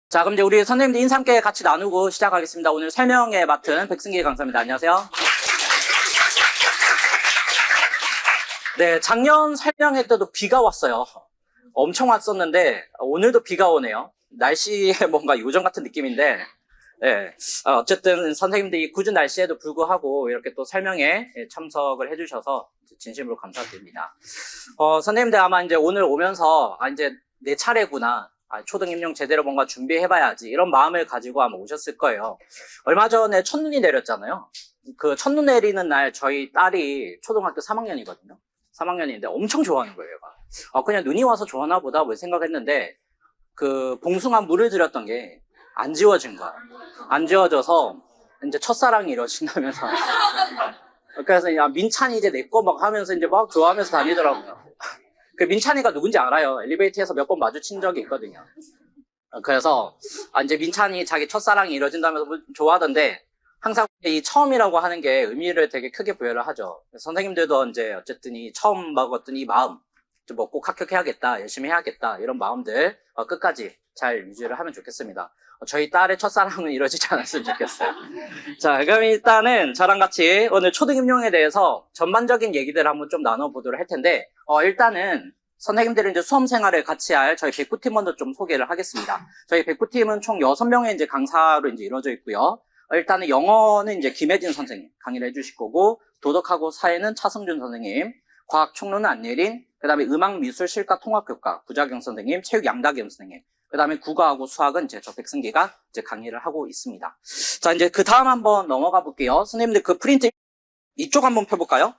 자, 그럼 이제 우리 선생님들 인사 함께 같이 나누고 시작하겠습니다. 오늘 설명에 맡은 백승기 강사입니다. 안녕하세요. 네, 작년 설명회 때도 비가 왔어요. 엄청 왔었는데 오늘도 비가 오네요. 날씨에 뭔가 요정 같은 느낌인데 네, 어쨌든 선생님들이 굳은 날씨에도 불구하고 이렇게 또 설명에 참석을 해주셔서 진심으로 감사드립니다. 선생님들 아마 이제 오늘 오면서 이제 내 차례구나. 초등 임용 제대로 뭔가 준비해봐야지 이런 마음을 가지고 아마 오셨을 거예요. 얼마 전에 첫눈이 내렸잖아요. 그 첫눈 내리는 날 저희 딸이 초등학교 3학년이거든요. 3학년인데 엄청 좋아하는 거예요, 얘가. 그냥 눈이 와서 좋아하나 보다 뭐 생각했는데 그 봉숭아 물을 들였던 게 안 지워진 거야. 안 지워져서 이제 첫사랑이 이루어진다면서. 그래서 야, 민찬이 이제 내 거 막 하면서 이제 막 좋아하면서 다니더라고요. 그 민찬이가 누군지 알아요. 엘리베이터에서 몇 번 마주친 적이 있거든요. 그래서 이제 민찬이 자기 첫사랑이 이루어진다면서 좋아하던데 항상 이 처음이라고 하는 게 의미를 되게 크게 부여를 하죠. 선생님들도 이제 어쨌든 이 처음 먹었던 이 마음, 뭐 꼭 합격해야겠다, 열심히 해야겠다 이런 마음들 끝까지 잘 유지를 하면 좋겠습니다. 저희 딸의 첫사랑은 이루어지지 않았으면 좋겠어요. 자, 그럼 일단은 저랑 같이 오늘 초등임용에 대해서 전반적인 얘기들을 한번 좀 나눠보도록 할 텐데 일단은 선생님들은 이제 수험 생활을 같이 할 저희 백구팀 먼저 좀 소개를 하겠습니다. 저희 백구팀은 총 6명의 이제 강사로 이제 이루어져 있고요. 일단은 영어는 이제 김혜진 선생님 강의를 해주실 거고, 도덕하고 사회는 차승준 선생님, 과학 총론은 안예린, 그 다음에 음악 미술 실과 통합교과 구자경 선생님, 체육 양다겸 선생님, 그 다음에 국어하고 수학은 이제 저 백승기가 이제 강의를 하고 있습니다. 자, 이제 그 다음 한번 넘어가 볼게요. 선생님들 그 프린트 이쪽 한번 펴볼까요?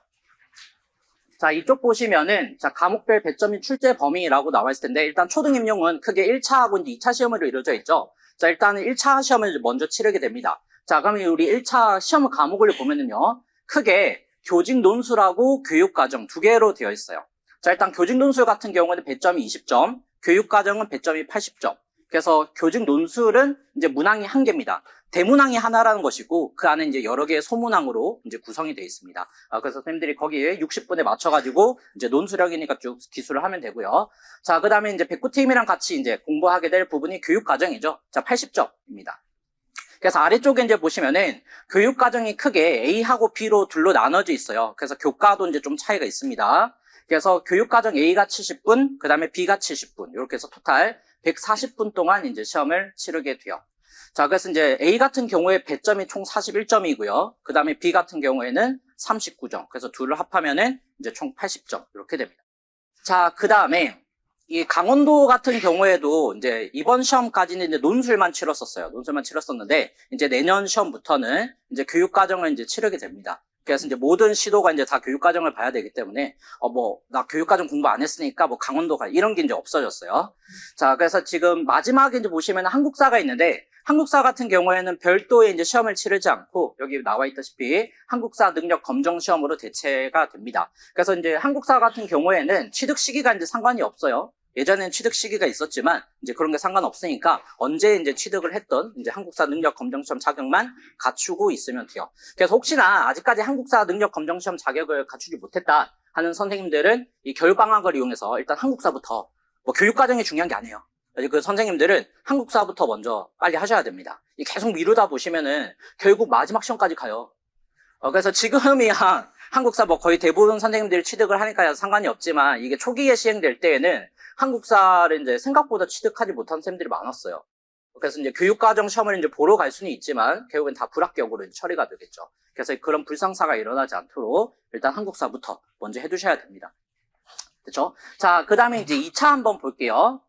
자, 이쪽 보시면은, 자, 과목별 배점 및 출제 범위라고 나와 있을 텐데, 일단 초등임용은 크게 1차하고 이제 2차 시험으로 이루어져 있죠. 자, 일단은 1차 시험을 먼저 치르게 됩니다. 자, 그러면 우리 1차 시험 과목을 보면은요, 크게 교직 논술하고 교육과정 두 개로 되어 있어요. 자, 일단 교직 논술 같은 경우는 배점이 20점, 교육과정은 배점이 80점. 그래서 교직 논술은 이제 문항이 1개입니다. 대문항이 하나라는 것이고 그 안에 이제 여러 개의 소문항으로 이제 구성이 되어 있습니다. 그래서 선생님들이 거기에 60분에 맞춰가지고 이제 논술형이니까 쭉 기술을 하면 되고요. 자, 그 다음에 이제 백구팀이랑 같이 이제 공부하게 될 부분이 교육과정이죠. 자, 80점입니다. 그래서 아래쪽에 이제 보시면은 교육과정이 크게 A하고 B로 둘로 나눠져 있어요. 그래서 교과도 이제 좀 차이가 있습니다. 그래서 교육과정 A가 70분, 그 다음에 B가 70분, 이렇게 해서 토탈 140분 동안 이제 시험을 치르게 돼요. 자, 그래서 이제 A 같은 경우에 배점이 총 41점이고요. 그 다음에 B 같은 경우에는 39점. 그래서 둘을 합하면은 이제 총 80점. 이렇게 됩니다. 자, 그 다음에 이 강원도 같은 경우에도 이제 이번 시험까지는 이제 논술만 치렀었어요. 논술만 치렀었는데 이제 내년 시험부터는 이제 교육과정을 이제 치르게 됩니다. 그래서 이제 모든 시도가 이제 다 교육과정을 봐야 되기 때문에 나 교육과정 공부 안 했으니까 뭐 강원도 가 이런 게 이제 없어졌어요. 자, 그래서 지금 마지막에 이제 보시면 한국사가 있는데 한국사 같은 경우에는 별도의 이제 시험을 치르지 않고 여기 나와 있다시피 한국사 능력 검정 시험으로 대체가 됩니다. 그래서 이제 한국사 같은 경우에는 취득 시기가 이제 상관이 없어요. 예전에는 취득 시기가 있었지만 이제 그런 게 상관없으니까 언제 이제 취득을 했던 이제 한국사 능력 검정 시험 자격만 갖추고 있으면 돼요. 그래서 혹시나 아직까지 한국사 능력 검정 시험 자격을 갖추지 못했다 하는 선생님들은 이 겨울방학을 이용해서 일단 한국사부터 뭐 교육과정이 중요한 게 아니에요. 그 선생님들은 한국사부터 먼저 빨리 하셔야 됩니다. 계속 미루다 보시면은 결국 마지막 시험까지 가요. 그래서 지금이야 한국사 뭐 거의 대부분 선생님들이 취득을 하니까 상관이 없지만 이게 초기에 시행될 때에는 한국사를 이제 생각보다 취득하지 못한 선생님들이 많았어요. 그래서 이제 교육과정 시험을 이제 보러 갈 수는 있지만 결국엔 다 불합격으로 이제 처리가 되겠죠. 그래서 그런 불상사가 일어나지 않도록 일단 한국사부터 먼저 해두셔야 됩니다. 그렇죠? 자, 그 다음에 이제 2차 한번 볼게요.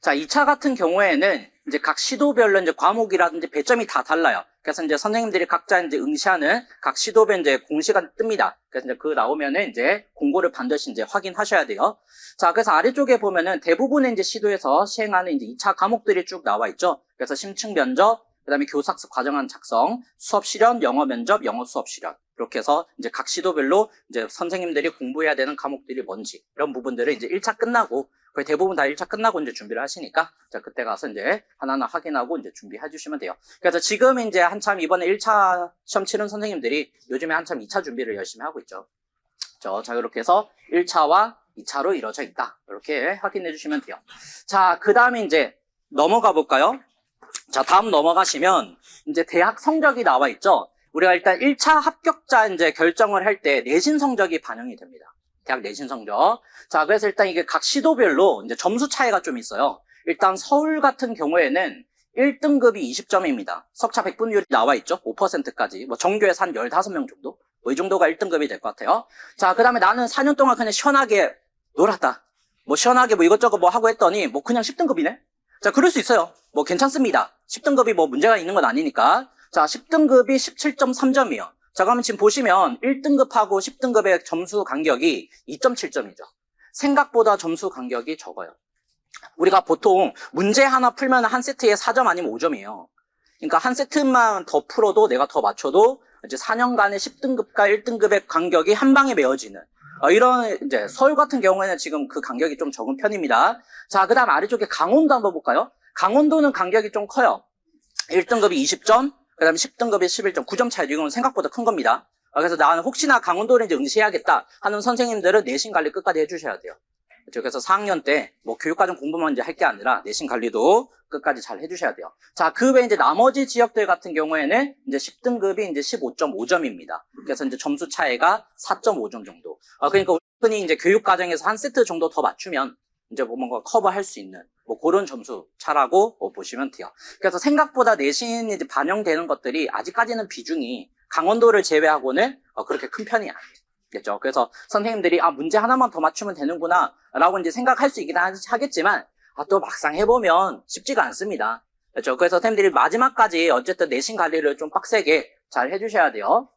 자, 2차 같은 경우에는 이제 각 시도별로 이제 과목이라든지 배점이 다 달라요. 그래서 이제 선생님들이 각자 이제 응시하는 각 시도별 이제 공시가 뜹니다. 그래서 이제 그 나오면은 이제 공고를 반드시 이제 확인하셔야 돼요. 자, 그래서 아래쪽에 보면은 대부분의 이제 시도에서 시행하는 이제 2차 과목들이 쭉 나와 있죠. 그래서 심층 면접, 그 다음에 교사학습 과정안 작성, 수업 실현, 영어 면접, 영어 수업 실현. 이렇게 해서 이제 각 시도별로 이제 선생님들이 공부해야 되는 과목들이 뭔지 이런 부분들을 이제 1차 끝나고 거의 대부분 다 1차 끝나고 이제 준비를 하시니까 자, 그때 가서 이제 하나하나 확인하고 이제 준비해 주시면 돼요. 그래서 지금 이제 한참 이번에 1차 시험 치른 선생님들이 요즘에 한참 2차 준비를 열심히 하고 있죠. 자, 이렇게 해서 1차와 2차로 이루어져 있다. 이렇게 확인해 주시면 돼요. 자, 그 다음에 이제 넘어가 볼까요? 자, 다음 넘어가시면 이제 대학 성적이 나와 있죠. 우리가 일단 1차 합격자 이제 결정을 할 때 내신 성적이 반영이 됩니다. 대학 내신 성적. 자, 그래서 일단 이게 각 시도별로 이제 점수 차이가 좀 있어요. 일단 서울 같은 경우에는 1등급이 20점입니다. 석차 백분율이 나와 있죠. 5%까지. 뭐 전교에서 한 15명 정도? 뭐 이 정도가 1등급이 될 것 같아요. 자, 그 다음에 나는 4년 동안 그냥 시원하게 놀았다. 뭐 시원하게 뭐 이것저것 뭐 하고 했더니 뭐 그냥 10등급이네? 자, 그럴 수 있어요. 뭐 괜찮습니다. 10등급이 뭐 문제가 있는 건 아니니까. 자, 10등급이 17.3점이요. 자, 그러면 지금 보시면 1등급하고 10등급의 점수 간격이 2.7점이죠. 생각보다 점수 간격이 적어요. 우리가 보통 문제 하나 풀면 한 세트에 4점 아니면 5점이에요. 그러니까 한 세트만 더 풀어도 내가 더 맞춰도 이제 4년간의 10등급과 1등급의 간격이 한 방에 메워지는 이런 이제 서울 같은 경우에는 지금 그 간격이 좀 적은 편입니다. 자, 그다음 아래쪽에 강원도 한번 볼까요? 강원도는 간격이 좀 커요. 1등급이 20점, 그다음에 10등급이 11점, 9점 차이. 이건 생각보다 큰 겁니다. 그래서 나는 혹시나 강원도를 이제 응시해야겠다 하는 선생님들은 내신 관리 끝까지 해주셔야 돼요. 그래서 4학년 때 뭐 교육과정 공부만 이제 할 게 아니라 내신 관리도 끝까지 잘 해주셔야 돼요. 자, 그 외에 이제 나머지 지역들 같은 경우에는 이제 10등급이 이제 15.5점입니다. 그래서 이제 점수 차이가 4.5점 정도. 그러니까 흔히 이제 교육과정에서 한 세트 정도 더 맞추면 이제 뭐 뭔가 커버할 수 있는 뭐 그런 점수 차라고 보시면 돼요. 그래서 생각보다 내신이 이제 반영되는 것들이 아직까지는 비중이 강원도를 제외하고는 그렇게 큰 편이 아니에요. 겠죠. 그래서 선생님들이 문제 하나만 더 맞추면 되는구나 라고 이제 생각할 수 있긴 하겠지만 또 막상 해보면 쉽지가 않습니다. 그렇죠. 그래서 선생님들이 마지막까지 어쨌든 내신 관리를 좀 빡세게 잘 해주셔야 돼요.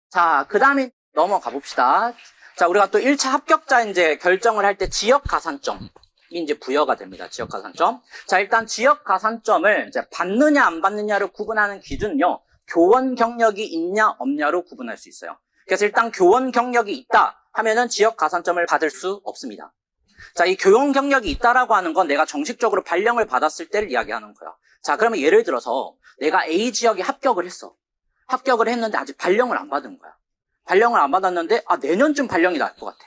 자, 그 다음에 넘어가 봅시다. 자, 우리가 또 1차 합격자 이제 결정을 할 때 지역 가산점이 이제 부여가 됩니다. 지역 가산점. 자, 일단 지역 가산점을 이제 받느냐 안 받느냐를 구분하는 기준은요, 교원 경력이 있냐 없냐로 구분할 수 있어요. 그래서 일단 교원 경력이 있다 하면은 지역 가산점을 받을 수 없습니다. 자, 이 교원 경력이 있다라고 하는 건 내가 정식적으로 발령을 받았을 때를 이야기하는 거야. 자, 그러면 예를 들어서 내가 A 지역에 합격을 했어. 합격을 했는데 아직 발령을 안 받은 거야. 발령을 안 받았는데 내년쯤 발령이 날 것 같아.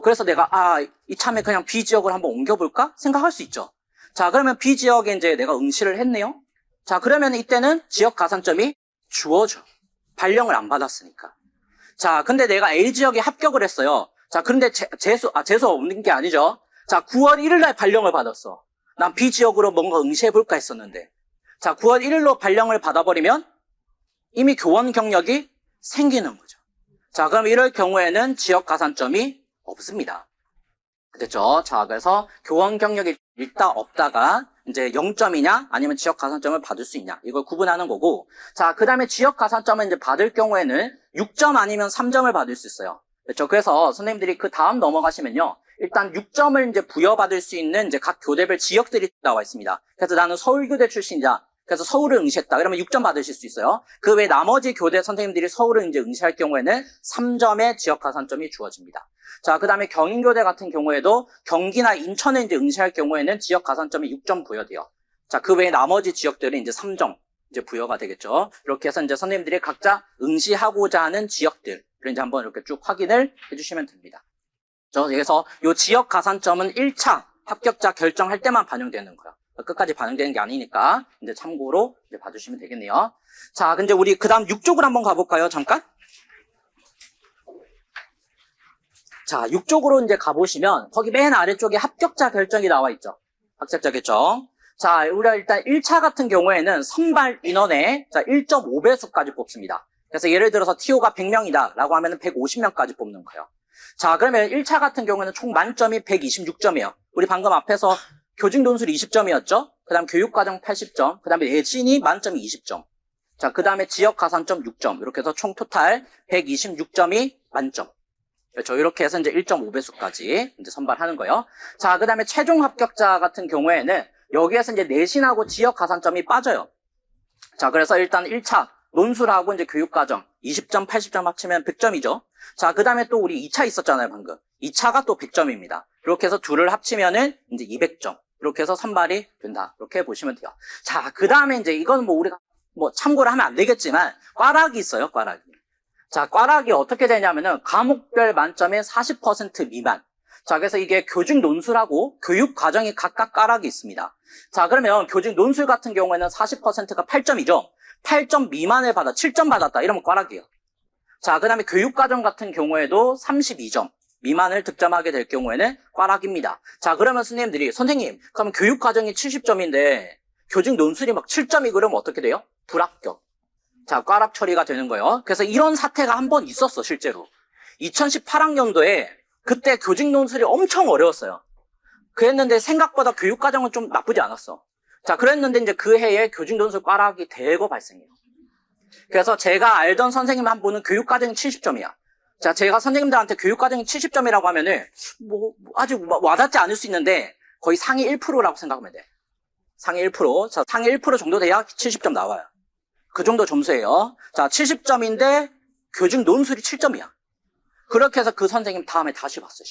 그래서 내가 이참에 그냥 B 지역을 한번 옮겨볼까 생각할 수 있죠. 자, 그러면 B 지역에 이제 내가 응시를 했네요. 자, 그러면 이때는 지역 가산점이 주어져. 발령을 안 받았으니까. 자, 근데 내가 A 지역에 합격을 했어요. 자, 그런데 재수 없는 게 아니죠. 자, 9월 1일 날 발령을 받았어. 난 B 지역으로 뭔가 응시해볼까 했었는데. 자, 9월 1일로 발령을 받아버리면 이미 교원 경력이 생기는 거죠. 자, 그럼 이럴 경우에는 지역 가산점이 없습니다. 됐죠? 자, 그래서 교원 경력이 있다 없다가 이제 0점이냐 아니면 지역 가산점을 받을 수 있냐 이걸 구분하는 거고. 자, 그 다음에 지역 가산점을 이제 받을 경우에는 6점 아니면 3점을 받을 수 있어요. 그렇죠? 그래서 선생님들이 그 다음 넘어가시면요, 일단 6점을 이제 부여받을 수 있는 이제 각 교대별 지역들이 나와 있습니다. 그래서 나는 서울교대 출신이다. 그래서 서울을 응시했다. 그러면 6점 받으실 수 있어요. 그 외 나머지 교대 선생님들이 서울을 이제 응시할 경우에는 3점의 지역 가산점이 주어집니다. 자, 그 다음에 경인교대 같은 경우에도 경기나 인천에 이제 응시할 경우에는 지역 가산점이 6점 부여돼요. 자, 그 외에 나머지 지역들은 이제 3점 이제 부여가 되겠죠. 이렇게 해서 이제 선생님들이 각자 응시하고자 하는 지역들을 이제 한번 이렇게 쭉 확인을 해주시면 됩니다. 그래서 이 지역 가산점은 1차 합격자 결정할 때만 반영되는 거예요. 끝까지 반영되는 게 아니니까 이제 참고로 이제 봐주시면 되겠네요. 자, 근데 우리 그 다음 6쪽으로 한번 가볼까요? 잠깐. 자, 6쪽으로 이제 가보시면 거기 맨 아래쪽에 합격자 결정이 나와 있죠. 합격자 결정. 자, 우리가 일단 1차 같은 경우에는 선발 인원의 1.5배수까지 뽑습니다. 그래서 예를 들어서 TO가 100명이다 라고 하면 150명까지 뽑는 거예요. 자, 그러면 1차 같은 경우에는 총 만점이 126점이에요. 우리 방금 앞에서 교직 논술 20점이었죠? 그 다음 교육과정 80점, 그 다음에 내신이 만점이 20점. 자, 그 다음에 지역 가산점 6점. 이렇게 해서 총 토탈 126점이 만점. 그렇죠. 이렇게 해서 이제 1.5배수까지 이제 선발하는 거예요. 자, 그 다음에 최종 합격자 같은 경우에는 여기에서 이제 내신하고 지역 가산점이 빠져요. 자, 그래서 일단 1차 논술하고 이제 교육과정 20점, 80점 합치면 100점이죠. 자, 그 다음에 또 우리 2차 있었잖아요, 방금. 2차가 또 100점입니다. 이렇게 해서 둘을 합치면은 이제 200점. 이렇게 해서 선발이 된다. 이렇게 보시면 돼요. 자, 그 다음에 이제 이건 뭐 우리가 뭐 참고를 하면 안 되겠지만, 꽈락이 있어요, 꽈락이. 자, 꽈락이 어떻게 되냐면은 과목별 만점의 40% 미만. 자, 그래서 이게 교직 논술하고 교육 과정이 각각 까락이 있습니다. 자, 그러면 교직 논술 같은 경우에는 40%가 8점이죠. 8점 미만을 받아 7점 받았다 이러면 꽈락이에요. 자, 그 다음에 교육 과정 같은 경우에도 32점 미만을 득점하게 될 경우에는 꽈락입니다. 자, 그러면 선생님, 그러면 교육 과정이 70점인데 교직 논술이 막 7점이 그러면 어떻게 돼요? 불합격. 자, 꽈락 처리가 되는 거예요. 그래서 이런 사태가 한 번 있었어, 실제로. 2018학년도에 그때 교직 논술이 엄청 어려웠어요. 그랬는데 생각보다 교육 과정은 좀 나쁘지 않았어. 자, 그랬는데 이제 그 해에 교직 논술 꽈락이 대거 발생해요. 그래서 제가 알던 선생님 한 분은 교육 과정이 70점이야. 자, 제가 선생님들한테 교육 과정이 70점이라고 하면은 아직 와닿지 않을 수 있는데 거의 상위 1%라고 생각하면 돼. 상위 1%. 자, 상위 1% 정도 돼야 70점 나와요. 그 정도 점수예요. 자, 70점인데 교직 논술이 7점이야. 그렇게 해서 그 선생님 다음에 다시 봤어요.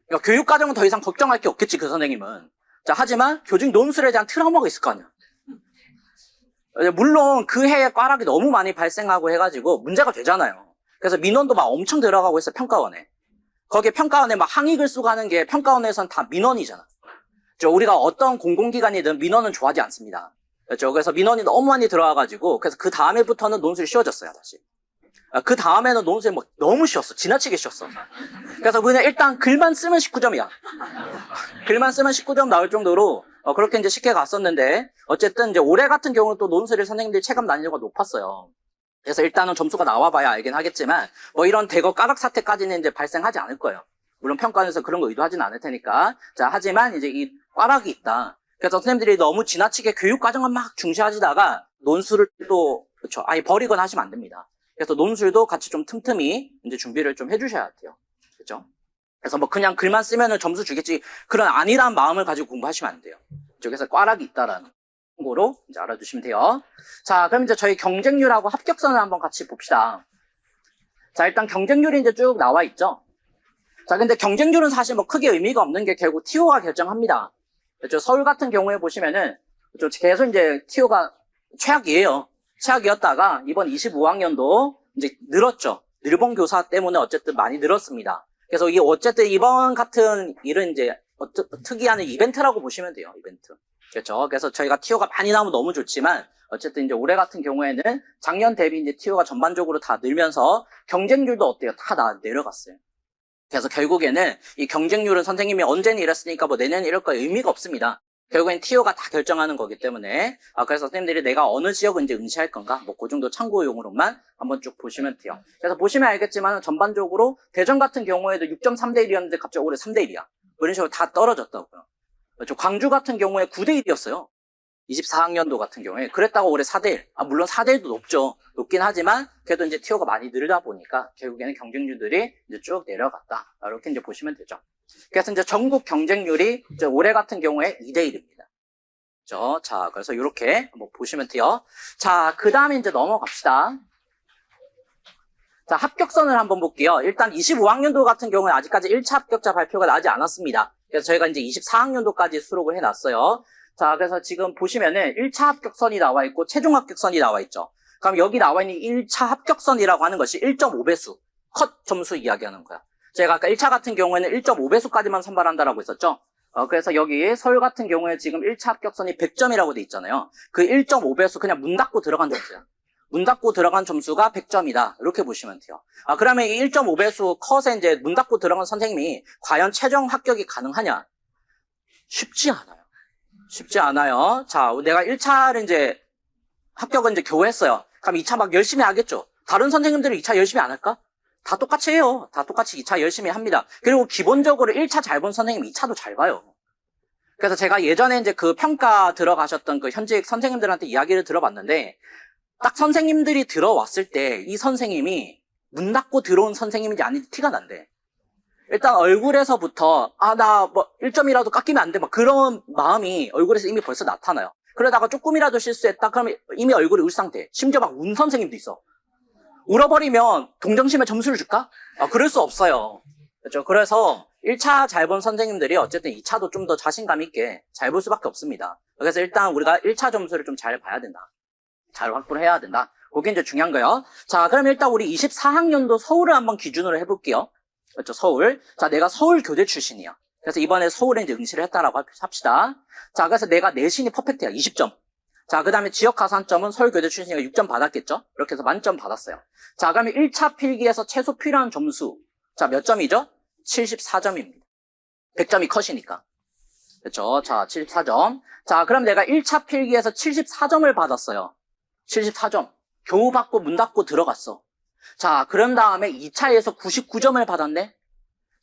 그러니까 교육 과정은 더 이상 걱정할 게 없겠지, 그 선생님은. 자, 하지만 교직 논술에 대한 트라우마가 있을 거 아니야. 물론 그 해에 꽈락이 너무 많이 발생하고 해가지고 문제가 되잖아요. 그래서 민원도 막 엄청 들어가고 있어요, 평가원에. 거기에 평가원에 막 항의글 쓰고 하는 게 평가원에서는 다 민원이잖아. 우리가 어떤 공공기관이든 민원은 좋아하지 않습니다. 그렇죠? 그래서 민원이 너무 많이 들어와가지고 그래서 그 다음에부터는 논술이 쉬워졌어요, 다시. 그 다음에는 논술이 막 너무 쉬웠어. 지나치게 쉬웠어. 그래서 그냥 일단 글만 쓰면 19점이야. 글만 쓰면 19점 나올 정도로 그렇게 이제 쉽게 갔었는데 어쨌든 이제 올해 같은 경우는 또 논술이 선생님들이 체감 난이도가 높았어요. 그래서 일단은 점수가 나와봐야 알긴 하겠지만 뭐 이런 대거 까락 사태까지는 이제 발생하지 않을 거예요. 물론 평가원에서 그런 거 의도하지는 않을 테니까. 자, 하지만 이제 이 꽈락이 있다. 그래서 선생님들이 너무 지나치게 교육 과정만 막 중시하시다가 논술을 또 그렇죠. 아예 버리거나 하시면 안 됩니다. 그래서 논술도 같이 좀 틈틈이 이제 준비를 좀 해주셔야 돼요. 그렇죠? 그래서 뭐 그냥 글만 쓰면은 점수 주겠지 그런 안일한 마음을 가지고 공부하시면 안 돼요. 그래서 꽈락이 있다라는 거로 이제 알아두시면 돼요. 자, 그럼 이제 저희 경쟁률하고 합격선을 한번 같이 봅시다. 자, 일단 경쟁률이 이제 쭉 나와 있죠. 자, 근데 경쟁률은 사실 뭐 크게 의미가 없는 게 결국 TO가 결정합니다. 그렇죠? 서울 같은 경우에 보시면은 그렇죠? 계속 이제 TO가 최악이에요. 최악이었다가 이번 25학년도 이제 늘었죠. 늘본 교사 때문에 어쨌든 많이 늘었습니다. 그래서 이 어쨌든 이번 같은 일은 이제 특이한 이벤트라고 보시면 돼요. 이벤트. 그렇죠. 그래서 저희가 TO가 많이 나오면 너무 좋지만 어쨌든 이제 올해 같은 경우에는 작년 대비 이제 TO가 전반적으로 다 늘면서 경쟁률도 어때요? 다 내려갔어요. 그래서 결국에는 이 경쟁률은 선생님이 언제는 이랬으니까 뭐 내년에 이럴 거 의미가 없습니다. 결국엔 TO가 다 결정하는 거기 때문에 그래서 선생님들이 내가 어느 지역을 이제 응시할 건가 뭐 그 정도 참고용으로만 한번 쭉 보시면 돼요. 그래서 보시면 알겠지만 전반적으로 대전 같은 경우에도 6.3대 1이었는데 갑자기 올해 3대 1이야. 이런 식으로 다 떨어졌다고요. 그렇죠. 광주 같은 경우에 9대 1이었어요. 24학년도 같은 경우에. 그랬다가 올해 4대 1. 물론 4대 1도 높죠. 높긴 하지만 그래도 이제 TO가 많이 늘다 보니까 결국에는 경쟁률들이 이제 쭉 내려갔다. 이렇게 이제 보시면 되죠. 그래서 이제 전국 경쟁률이 이제 올해 같은 경우에 2대 1입니다. 그렇죠? 자, 그래서 이렇게 한번 보시면 돼요. 자, 그 다음에 이제 넘어갑시다. 자, 합격선을 한번 볼게요. 일단 25학년도 같은 경우는 아직까지 1차 합격자 발표가 나지 않았습니다. 그래서 저희가 이제 24학년도까지 수록을 해놨어요. 자, 그래서 지금 보시면은 1차 합격선이 나와 있고 최종 합격선이 나와 있죠. 그럼 여기 나와 있는 1차 합격선이라고 하는 것이 1.5배수 컷 점수 이야기하는 거야. 제가 아까 1차 같은 경우에는 1.5배수까지만 선발한다라고 했었죠. 그래서 여기 서울 같은 경우에 지금 1차 합격선이 100점이라고 돼 있잖아요. 그 1.5배수 그냥 문 닫고 들어간 점수야. 문 닫고 들어간 점수가 100점이다. 이렇게 보시면 돼요. 그러면 이 1.5배수 컷에 이제 문 닫고 들어간 선생님이 과연 최종 합격이 가능하냐? 쉽지 않아요. 쉽지 않아요. 자, 내가 1차를 이제 합격은 이제 겨우 했어요. 그럼 2차 막 열심히 하겠죠. 다른 선생님들은 2차 열심히 안 할까? 다 똑같이 해요. 다 똑같이 2차 열심히 합니다. 그리고 기본적으로 1차 잘 본 선생님 2차도 잘 봐요. 그래서 제가 예전에 이제 그 평가 들어가셨던 그 현직 선생님들한테 이야기를 들어봤는데 딱 선생님들이 들어왔을 때 이 선생님이 문 닫고 들어온 선생님인지 아닌지 티가 난대. 일단 얼굴에서부터 나 뭐 1점이라도 깎이면 안 돼. 막 그런 마음이 얼굴에서 이미 벌써 나타나요. 그러다가 조금이라도 실수했다 그러면 이미 얼굴이 울상태. 심지어 막 운 선생님도 있어. 울어버리면 동정심에 점수를 줄까? 그럴 수 없어요. 그렇죠? 그래서 1차 잘 본 선생님들이 어쨌든 2차도 좀 더 자신감 있게 잘 볼 수밖에 없습니다. 그래서 일단 우리가 1차 점수를 좀 잘 봐야 된다. 잘 확보를 해야 된다. 그게 이제 중요한 거예요. 자, 그럼 일단 우리 24학년도 서울을 한번 기준으로 해볼게요. 그렇죠, 서울. 자, 내가 서울 교대 출신이야. 그래서 이번에 서울에 이제 응시를 했다라고 합시다. 자, 그래서 내가 내신이 퍼펙트야. 20점. 자, 그 다음에 지역 가산점은 서울 교대 출신이니까 6점 받았겠죠? 이렇게 해서 만점 받았어요. 자, 그러면 1차 필기에서 최소 필요한 점수. 자, 몇 점이죠? 74점입니다. 100점이 컷이니까. 그렇죠? 자, 74점. 자, 그럼 내가 1차 필기에서 74점을 받았어요. 74점. 겨우 받고 문 닫고 들어갔어. 자, 그런 다음에 2차에서 99점을 받았네?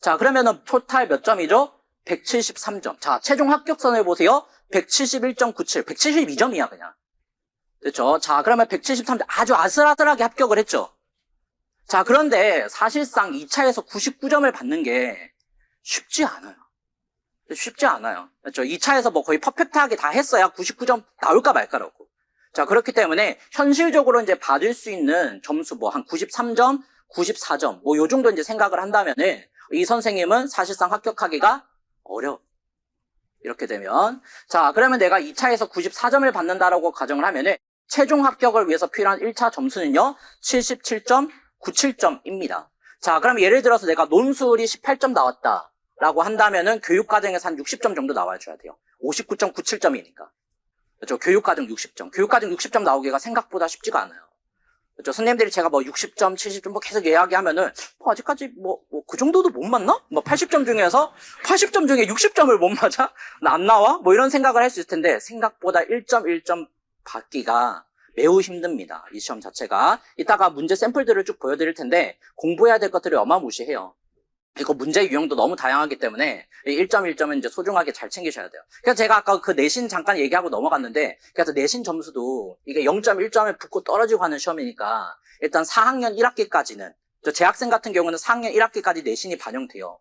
자, 그러면은 토탈 몇 점이죠? 173점. 자, 최종 합격선을 보세요. 171.97. 172점이야, 그냥. 그렇죠? 자, 그러면 173점. 아주 아슬아슬하게 합격을 했죠? 자, 그런데 사실상 2차에서 99점을 받는 게 쉽지 않아요. 쉽지 않아요. 그렇죠? 2차에서 뭐 거의 퍼펙트하게 다 했어야 99점 나올까 말까라고. 자, 그렇기 때문에 현실적으로 이제 받을 수 있는 점수 뭐 한 93점, 94점 뭐 요 정도 이제 생각을 한다면은 이 선생님은 사실상 합격하기가 어려워. 이렇게 되면 자, 그러면 내가 2차에서 94점을 받는다라고 가정을 하면은 최종 합격을 위해서 필요한 1차 점수는요 77.97점입니다. 자, 그럼 예를 들어서 내가 논술이 18점 나왔다라고 한다면은 교육과정에서 한 60점 정도 나와줘야 돼요. 59.97점이니까. 그렇죠? 교육과정 60점. 교육과정 60점 나오기가 생각보다 쉽지가 않아요. 그렇죠? 선생님들이 제가 뭐 60점, 70점 뭐 계속 이야기하면은 아직까지 그 정도도 못 맞나? 80점 중에서 80점 중에 60점을 못 맞아? 나 안 나와? 뭐 이런 생각을 할 수 있을 텐데 생각보다 1.1점 받기가 매우 힘듭니다. 이 시험 자체가. 이따가 문제 샘플들을 쭉 보여드릴 텐데 공부해야 될 것들이 어마무시해요. 그리고 문제 유형도 너무 다양하기 때문에 1.1점은 이제 소중하게 잘 챙기셔야 돼요. 그래서 제가 아까 그 내신 잠깐 얘기하고 넘어갔는데, 그래서 내신 점수도 이게 0.1점에 붙고 떨어지고 하는 시험이니까 일단 4학년 1학기까지는, 재학생 같은 경우는 4학년 1학기까지 내신이 반영돼요.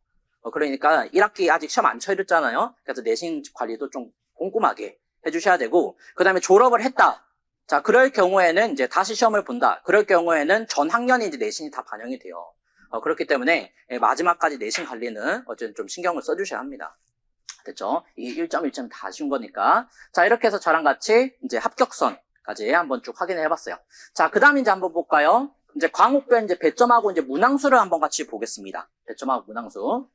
그러니까 1학기 아직 시험 안 쳐있잖아요. 그래서 내신 관리도 좀 꼼꼼하게 해주셔야 되고, 그 다음에 졸업을 했다. 자, 그럴 경우에는 이제 다시 시험을 본다. 그럴 경우에는 전 학년이 이제 내신이 다 반영이 돼요. 그렇기 때문에 마지막까지 내신 관리는 어쨌든 좀 신경을 써주셔야 합니다. 됐죠? 이 1.1점 다 아쉬운 거니까. 자, 이렇게 해서 저랑 같이 이제 합격선까지 한번 쭉 확인을 해봤어요. 자, 그 다음 이제 한번 볼까요? 이제 과목별 이제 배점하고 이제 문항수를 한번 같이 보겠습니다. 배점하고 문항수.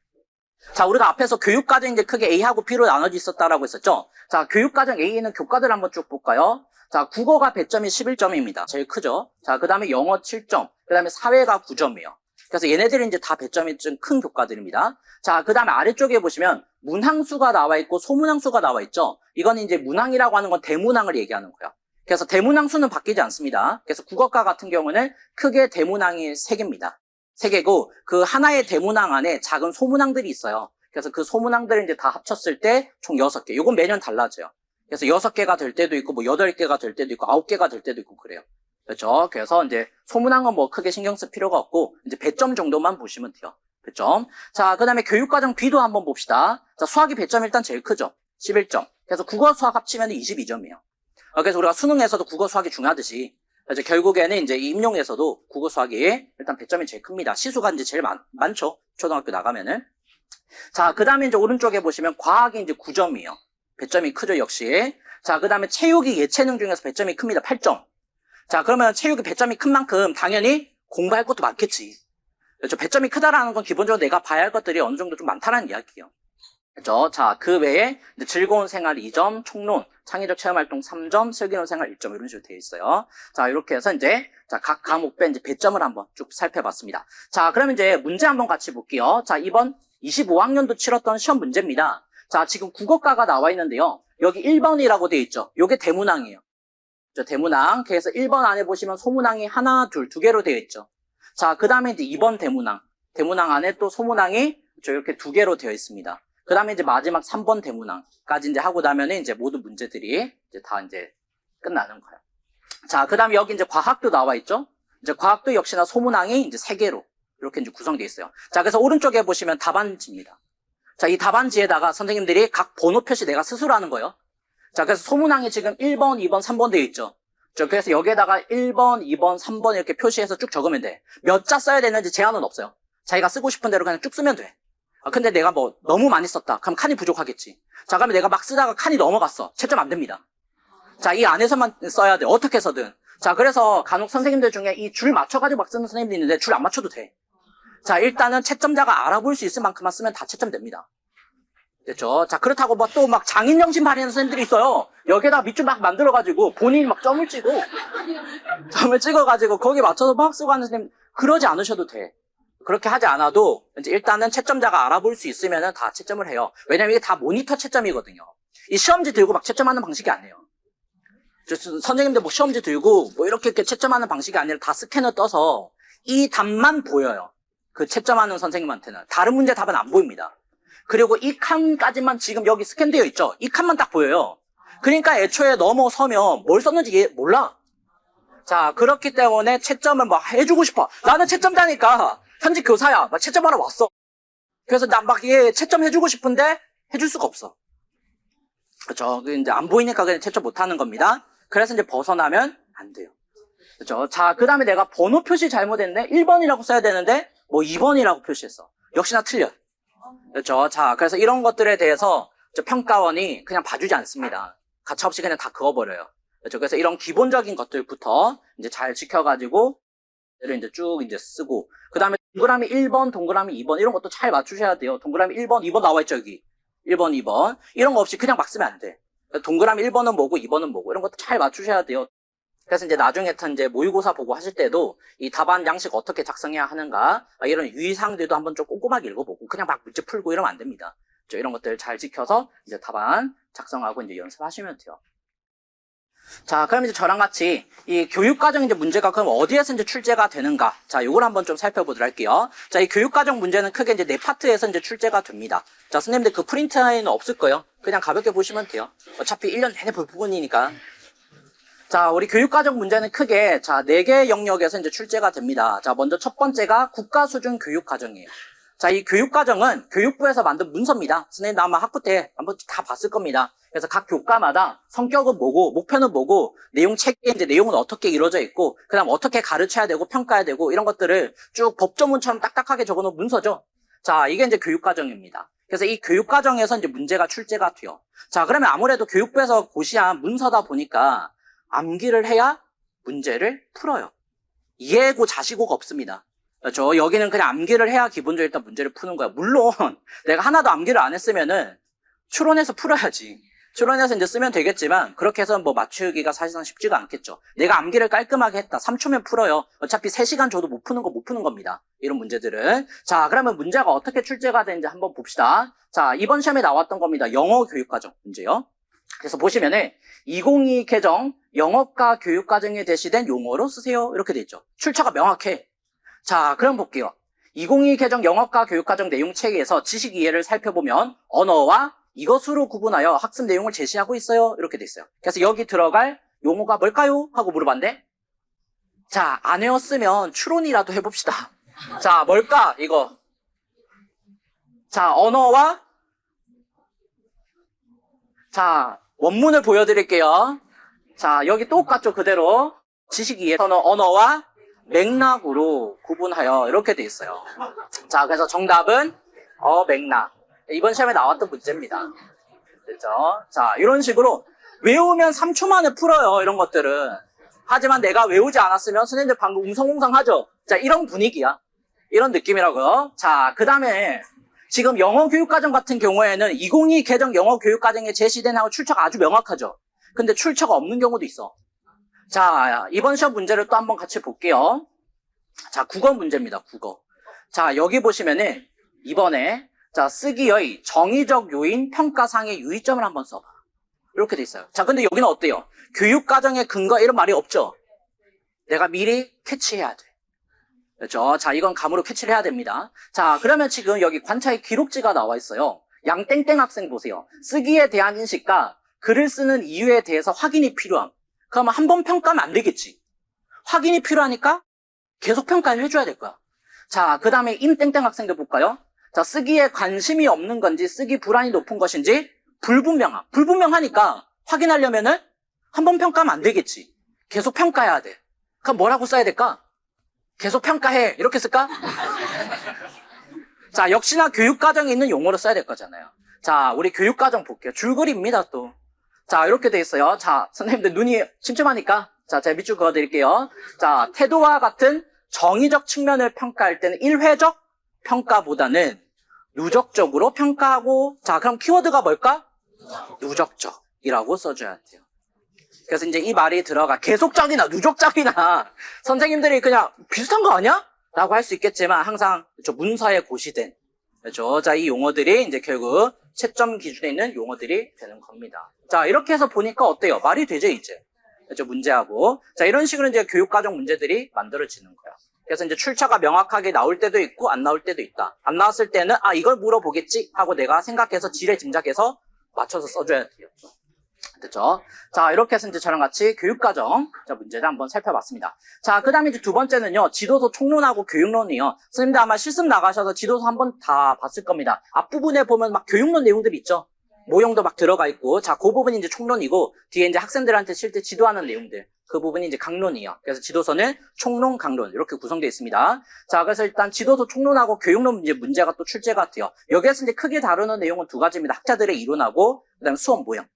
자, 우리가 앞에서 교육과정 이제 크게 A하고 B로 나눠져 있었다라고 했었죠? 자, 교육과정 A는 교과들 한번 쭉 볼까요? 자, 국어가 배점이 11점입니다. 제일 크죠? 자, 그 다음에 영어 7점, 그 다음에 사회가 9점이에요. 그래서 얘네들이 이제 다 배점이 좀 큰 교과들입니다. 자, 그 다음에 아래쪽에 보시면 문항수가 나와 있고 소문항수가 나와 있죠? 이건 이제 문항이라고 하는 건 대문항을 얘기하는 거야. 그래서 대문항수는 바뀌지 않습니다. 그래서 국어과 같은 경우는 크게 대문항이 3개입니다. 3개고 그 하나의 대문항 안에 작은 소문항들이 있어요. 그래서 그 소문항들을 이제 다 합쳤을 때 총 6개. 이건 매년 달라져요. 그래서 6개가 될 때도 있고 뭐 8개가 될 때도 있고 9개가 될 때도 있고 그래요. 그렇죠? 그래서 이제 소문항은 뭐 크게 신경 쓸 필요가 없고 이제 배점 정도만 보시면 돼요. 배점. 자, 그다음에 교육과정 B도 한번 봅시다. 자, 수학이 배점이 일단 제일 크죠. 11점. 그래서 국어 수학 합치면 22점이에요. 그래서 우리가 수능에서도 국어 수학이 중요하듯이 이제 결국에는 이제 임용에서도 국어 수학이 일단 배점이 제일 큽니다. 시수가 이제 제일 많죠. 초등학교 나가면은. 자, 그다음에 이제 오른쪽에 보시면 과학이 이제 9점이에요. 배점이 크죠, 역시. 자, 그다음에 체육이 예체능 중에서 배점이 큽니다. 8점. 자, 그러면 체육이 배점이 큰 만큼 당연히 공부할 것도 많겠지. 그렇죠? 배점이 크다라는 건 기본적으로 내가 봐야 할 것들이 어느 정도 좀 많다는 이야기예요. 그렇죠? 자, 그 외에 이제 즐거운 생활 2점, 총론, 창의적 체험활동 3점, 슬기로운 생활 1점 이런 식으로 되어 있어요. 자, 이렇게 해서 이제 자, 각 과목별 이제 배점을 한번 쭉 살펴봤습니다. 자, 그러면 이제 문제 한번 같이 볼게요. 자, 이번 25학년도 치렀던 시험 문제입니다. 자, 지금 국어과가 나와 있는데요. 여기 1번이라고 되어 있죠. 요게 대문항이에요. 대문항. 그래서 1번 안에 보시면 소문항이 하나, 둘, 2개로 되어 있죠. 자, 그 다음에 이제 2번 대문항. 대문항 안에 또 소문항이 이렇게 2개로 되어 있습니다. 그 다음에 이제 마지막 3번 대문항까지 이제 하고 나면은 이제 모든 문제들이 이제 다 이제 끝나는 거예요. 자, 그 다음에 여기 이제 과학도 나와 있죠. 이제 과학도 역시나 소문항이 이제 3개로 이렇게 이제 구성되어 있어요. 자, 그래서 오른쪽에 보시면 답안지입니다. 자, 이 답안지에다가 선생님들이 각 번호 표시 내가 스스로 하는 거예요. 자, 그래서 소문항이 지금 1번, 2번, 3번 되어 있죠. 그래서 여기에다가 1번, 2번, 3번 이렇게 표시해서 쭉 적으면 돼. 몇 자 써야 되는지 제한은 없어요. 자기가 쓰고 싶은 대로 그냥 쭉 쓰면 돼. 근데 내가 뭐 너무 많이 썼다. 그럼 칸이 부족하겠지. 자, 그러면 내가 막 쓰다가 칸이 넘어갔어. 채점 안 됩니다. 자, 이 안에서만 써야 돼. 어떻게 해서든. 자, 그래서 간혹 선생님들 중에 이 줄 맞춰가지고 막 쓰는 선생님도 있는데 줄 안 맞춰도 돼. 자, 일단은 채점자가 알아볼 수 있을 만큼만 쓰면 다 채점됩니다. 됐죠? 자, 그렇다고 뭐 또 막 장인정신 발휘하는 선생님들이 있어요. 여기에다 밑줄 막 만들어가지고 본인이 막 점을 찍어가지고 거기에 맞춰서 막 쓰고 하는 선생님, 그러지 않으셔도 돼. 그렇게 하지 않아도 이제 일단은 채점자가 알아볼 수 있으면은 다 채점을 해요. 왜냐면 이게 다 모니터 채점이거든요. 이 시험지 들고 막 채점하는 방식이 아니에요. 선생님들 뭐 시험지 들고 뭐 이렇게 채점하는 방식이 아니라 다 스캐너 떠서 이 답만 보여요. 그 채점하는 선생님한테는. 다른 문제 답은 안 보입니다. 그리고 이 칸까지만 지금 여기 스캔되어 있죠? 이 칸만 딱 보여요. 그러니까 애초에 넘어서면 뭘 썼는지 몰라. 자, 그렇기 때문에 채점을 막 해주고 싶어. 나는 채점자니까 현직 교사야. 막 채점하러 왔어. 그래서 난 막 얘 채점 해주고 싶은데 해줄 수가 없어. 그렇죠? 이제 안 보이니까 그냥 채점 못 하는 겁니다. 그래서 이제 벗어나면 안 돼요. 그렇죠? 자, 그 다음에 내가 번호 표시 잘못했네? 1번이라고 써야 되는데 뭐 2번이라고 표시했어. 역시나 틀려. 그렇죠? 자, 그래서 이런 것들에 대해서 평가원이 그냥 봐주지 않습니다. 가차없이 그냥 다 그어버려요. 그렇죠? 그래서 이런 기본적인 것들부터 이제 잘 지켜가지고 이제 쭉 이제 쓰고, 그 다음에 동그라미 1번, 동그라미 2번 이런 것도 잘 맞추셔야 돼요. 동그라미 1번, 2번 나와있죠, 여기. 1번, 2번. 이런 거 없이 그냥 막 쓰면 안 돼. 동그라미 1번은 뭐고 2번은 뭐고 이런 것도 잘 맞추셔야 돼요. 그래서 이제 나중에 이제 모의고사 보고 하실 때도 이 답안 양식 어떻게 작성해야 하는가 이런 유의사항들도 한번 좀 꼼꼼하게 읽어보고 그냥 막 문제 풀고 이러면 안 됩니다. 이런 것들 잘 지켜서 이제 답안 작성하고 이제 연습하시면 돼요. 자, 그럼 이제 저랑 같이 이 교육과정 이제 문제가 그럼 어디에서 이제 출제가 되는가? 자, 요걸 한번 좀 살펴보도록 할게요. 자, 이 교육과정 문제는 크게 이제 네 파트에서 이제 출제가 됩니다. 자, 선생님들 그 프린트에는 없을 거예요. 그냥 가볍게 보시면 돼요. 어차피 1년 내내 볼 부분이니까. 자, 우리 교육과정 문제는 크게 자, 4개 영역에서 이제 출제가 됩니다. 자, 먼저 첫 번째가 국가수준 교육과정이에요. 자, 이 교육과정은 교육부에서 만든 문서입니다. 선생님 아마 학부 때 한번 다 봤을 겁니다. 그래서 각 교과마다 성격은 뭐고, 목표는 뭐고, 내용 책에 이제 내용은 어떻게 이루어져 있고, 그 다음 어떻게 가르쳐야 되고, 평가해야 되고, 이런 것들을 쭉 법조문처럼 딱딱하게 적어놓은 문서죠. 자, 이게 이제 교육과정입니다. 그래서 이 교육과정에서 이제 문제가 출제가 돼요. 자, 그러면 아무래도 교육부에서 고시한 문서다 보니까 암기를 해야 문제를 풀어요. 이해고 자시고가 없습니다. 그렇죠? 여기는 그냥 암기를 해야 기본적으로 일단 문제를 푸는 거야. 물론 내가 하나도 암기를 안 했으면은 추론해서 풀어야지. 추론해서 이제 쓰면 되겠지만 그렇게 해서 뭐 맞추기가 사실상 쉽지가 않겠죠. 내가 암기를 깔끔하게 했다. 3초면 풀어요. 어차피 3시간 줘도 못 푸는 겁니다. 이런 문제들은. 자, 그러면 문제가 어떻게 출제가 되는지 한번 봅시다. 자, 이번 시험에 나왔던 겁니다. 영어 교육과정 문제요. 그래서 보시면은 2022 개정 영어과 교육과정에 제시된 용어로 쓰세요. 이렇게 돼 있죠. 출처가 명확해. 자, 그럼 볼게요. 2022 개정 영어과 교육과정 내용 체계에서 지식 이해를 살펴보면 언어와 이것으로 구분하여 학습 내용을 제시하고 있어요. 이렇게 돼 있어요. 그래서 여기 들어갈 용어가 뭘까요? 하고 물어봤는데 자, 안 외웠으면 추론이라도 해봅시다. 자, 뭘까? 이거. 자, 언어와 자, 원문을 보여드릴게요. 자, 여기 똑같죠? 그대로. 지식 이해서는 언어와 맥락으로 구분하여 이렇게 돼 있어요. 자, 그래서 정답은 맥락. 이번 시험에 나왔던 문제입니다. 그렇죠? 자, 이런 식으로 외우면 3초 만에 풀어요. 이런 것들은. 하지만 내가 외우지 않았으면 선생님들 방금 웅성웅성 하죠? 자, 이런 분위기야. 이런 느낌이라고요. 자, 그 다음에 지금 영어 교육과정 같은 경우에는 2022 개정 영어 교육과정에 제시된 하고 출처가 아주 명확하죠. 근데 출처가 없는 경우도 있어. 자, 이번 시험 문제를 또 한번 같이 볼게요. 자, 국어 문제입니다. 국어. 자, 여기 보시면은 이번에 자, 쓰기의 정의적 요인 평가상의 유의점을 한번 써봐. 이렇게 돼 있어요. 자, 근데 여기는 어때요? 교육과정의 근거 이런 말이 없죠? 내가 미리 캐치해야 돼. 그렇죠? 자, 이건 감으로 캐치를 해야 됩니다. 자, 그러면 지금 여기 관찰 기록지가 나와 있어요. 양땡땡 학생 보세요. 쓰기에 대한 인식과 글을 쓰는 이유에 대해서 확인이 필요함. 그러면 한 번 평가하면 안 되겠지. 확인이 필요하니까 계속 평가를 해줘야 될 거야. 자, 그 다음에 임땡땡 학생들 볼까요? 자, 쓰기에 관심이 없는 건지 쓰기 불안이 높은 것인지 불분명함. 불분명하니까 확인하려면은 한 번 평가하면 안 되겠지. 계속 평가해야 돼. 그럼 뭐라고 써야 될까? 계속 평가해. 이렇게 쓸까? 자, 역시나 교육과정에 있는 용어로 써야 될 거잖아요. 자, 우리 교육과정 볼게요. 줄거리입니다, 또. 자, 이렇게 돼 있어요. 자, 선생님들 눈이 침침하니까. 자, 제가 밑줄 그어드릴게요. 자, 태도와 같은 정의적 측면을 평가할 때는 일회적, 평가보다는 누적적으로 평가하고, 자, 그럼 키워드가 뭘까? 누적적이라고 써줘야 돼요. 그래서 이제 이 말이 들어가. 계속적이나 누적적이나 선생님들이 그냥 비슷한 거 아니야? 라고 할 수 있겠지만 항상 문서에 고시된, 그렇죠? 자, 이 용어들이 이제 결국 채점 기준에 있는 용어들이 되는 겁니다. 자, 이렇게 해서 보니까 어때요? 말이 되죠, 이제. 그렇죠? 문제하고. 자, 이런 식으로 이제 교육과정 문제들이 만들어지는 거야. 그래서 이제 출처가 명확하게 나올 때도 있고 안 나올 때도 있다. 안 나왔을 때는 아, 이걸 물어보겠지 하고 내가 생각해서 지레 짐작해서 맞춰서 써줘야 돼요. 됐죠? 자, 이렇게 해서 이제 저랑 같이 교육과정 문제를 한번 살펴봤습니다. 자, 그 다음에 이제 두 번째는요, 지도서 총론하고 교육론이요. 선생님들 아마 실습 나가셔서 지도서 한번 다 봤을 겁니다. 앞부분에 보면 막 교육론 내용들이 있죠? 모형도 막 들어가 있고, 자, 그 부분이 이제 총론이고, 뒤에 이제 학생들한테 실제 지도하는 내용들, 그 부분이 이제 강론이에요. 그래서 지도서는 총론, 강론, 이렇게 구성되어 있습니다. 자, 그래서 일단 지도서 총론하고 교육론 문제가 또 출제가 돼요. 여기에서 이제 크게 다루는 내용은 두 가지입니다. 학자들의 이론하고, 그 다음에 수업 모형.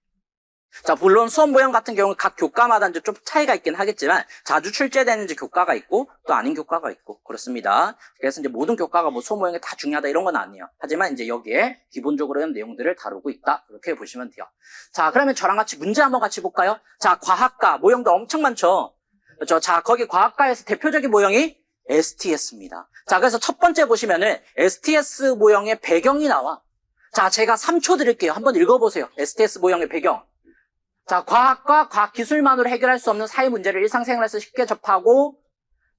자, 물론 수업 모형 같은 경우는 각 교과마다 이제 좀 차이가 있긴 하겠지만, 자주 출제되는 이제 교과가 있고, 또 아닌 교과가 있고, 그렇습니다. 그래서 이제 모든 교과가 뭐 수업 모형이 다 중요하다 이런 건 아니에요. 하지만 이제 여기에 기본적으로는 내용들을 다루고 있다. 이렇게 보시면 돼요. 자, 그러면 저랑 같이 문제 한번 같이 볼까요? 자, 과학과 모형도 엄청 많죠? 그렇죠? 자, 거기 과학과에서 대표적인 모형이 STS입니다. 자, 그래서 첫 번째 보시면은 STS 모형의 배경이 나와. 자, 제가 3초 드릴게요. 한번 읽어보세요. STS 모형의 배경. 자, 과학과 과학기술만으로 해결할 수 없는 사회 문제를 일상생활에서 쉽게 접하고,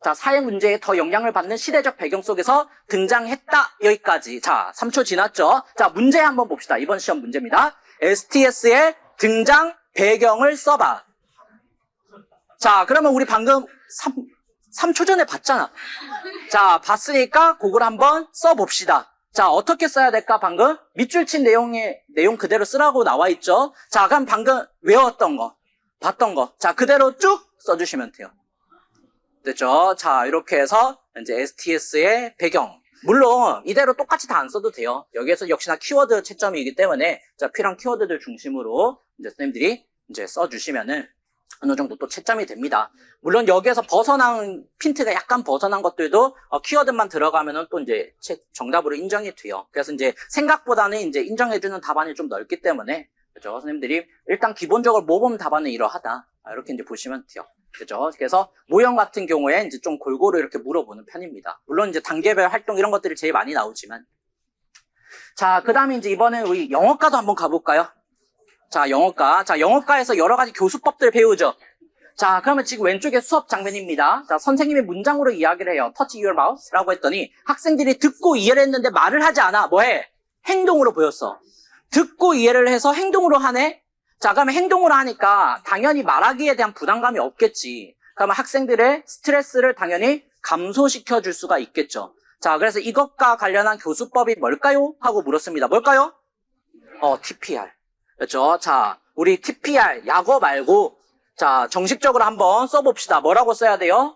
자, 사회 문제에 더 영향을 받는 시대적 배경 속에서 등장했다. 여기까지. 자, 3초 지났죠? 자, 문제 한번 봅시다. 이번 시험 문제입니다. STS의 등장 배경을 써봐. 자, 그러면 우리 방금 3초 전에 봤잖아. 자, 봤으니까 그걸 한번 써봅시다. 자, 어떻게 써야 될까, 방금? 밑줄 친 내용 그대로 쓰라고 나와 있죠? 자, 그럼 방금 외웠던 거, 봤던 거, 자, 그대로 쭉 써주시면 돼요. 됐죠? 자, 이렇게 해서 이제 STS의 배경. 물론, 이대로 똑같이 다 안 써도 돼요. 여기에서 역시나 키워드 채점이기 때문에, 자, 필요한 키워드들 중심으로 이제 선생님들이 이제 써주시면은 어느 정도 또 채점이 됩니다. 물론 여기에서 벗어난 핀트가 약간 벗어난 것들도 키워드만 들어가면은 또 이제 정답으로 인정이 돼요. 그래서 이제 생각보다는 이제 인정해주는 답안이 좀 넓기 때문에 그죠? 선생님들이 일단 기본적으로 모범 답안은 이러하다 이렇게 이제 보시면 돼요. 그죠? 그래서 모형 같은 경우에 이제 좀 골고루 이렇게 물어보는 편입니다. 물론 이제 단계별 활동 이런 것들이 제일 많이 나오지만 자, 그 다음에 이제 이번에 우리 영어과도 한번 가볼까요? 자, 영어과. 자, 영어과에서 여러 가지 교수법들 배우죠? 자, 그러면 지금 왼쪽에 수업 장면입니다. 자, 선생님이 문장으로 이야기를 해요. Touch your mouth 라고 했더니 학생들이 듣고 이해를 했는데 말을 하지 않아. 뭐해? 행동으로 보였어. 듣고 이해를 해서 행동으로 하네? 자, 그러면 행동으로 하니까 당연히 말하기에 대한 부담감이 없겠지. 그러면 학생들의 스트레스를 당연히 감소시켜 줄 수가 있겠죠. 자, 그래서 이것과 관련한 교수법이 뭘까요? 하고 물었습니다. 뭘까요? TPR. 그렇죠? 자, 우리 TPR, 약어 말고, 자, 정식적으로 한번 써봅시다. 뭐라고 써야 돼요?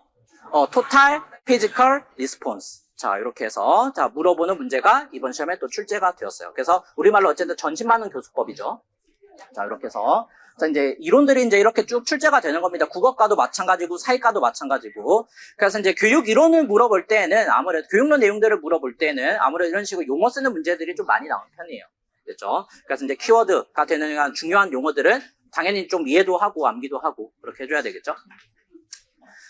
Total Physical Response. 자, 이렇게 해서, 자, 물어보는 문제가 이번 시험에 또 출제가 되었어요. 그래서, 우리말로 어쨌든 전신반응 교수법이죠. 자, 이렇게 해서, 자, 이제 이론들이 이제 이렇게 쭉 출제가 되는 겁니다. 국어과도 마찬가지고, 사회과도 마찬가지고. 그래서 이제 교육 이론을 물어볼 때는, 아무래도 교육론 내용들을 물어볼 때는, 아무래도 이런 식으로 용어 쓰는 문제들이 좀 많이 나오는 편이에요. 됐죠? 그래서 이제 키워드가 되는 중요한 용어들은 당연히 좀 이해도 하고 암기도 하고 그렇게 해줘야 되겠죠?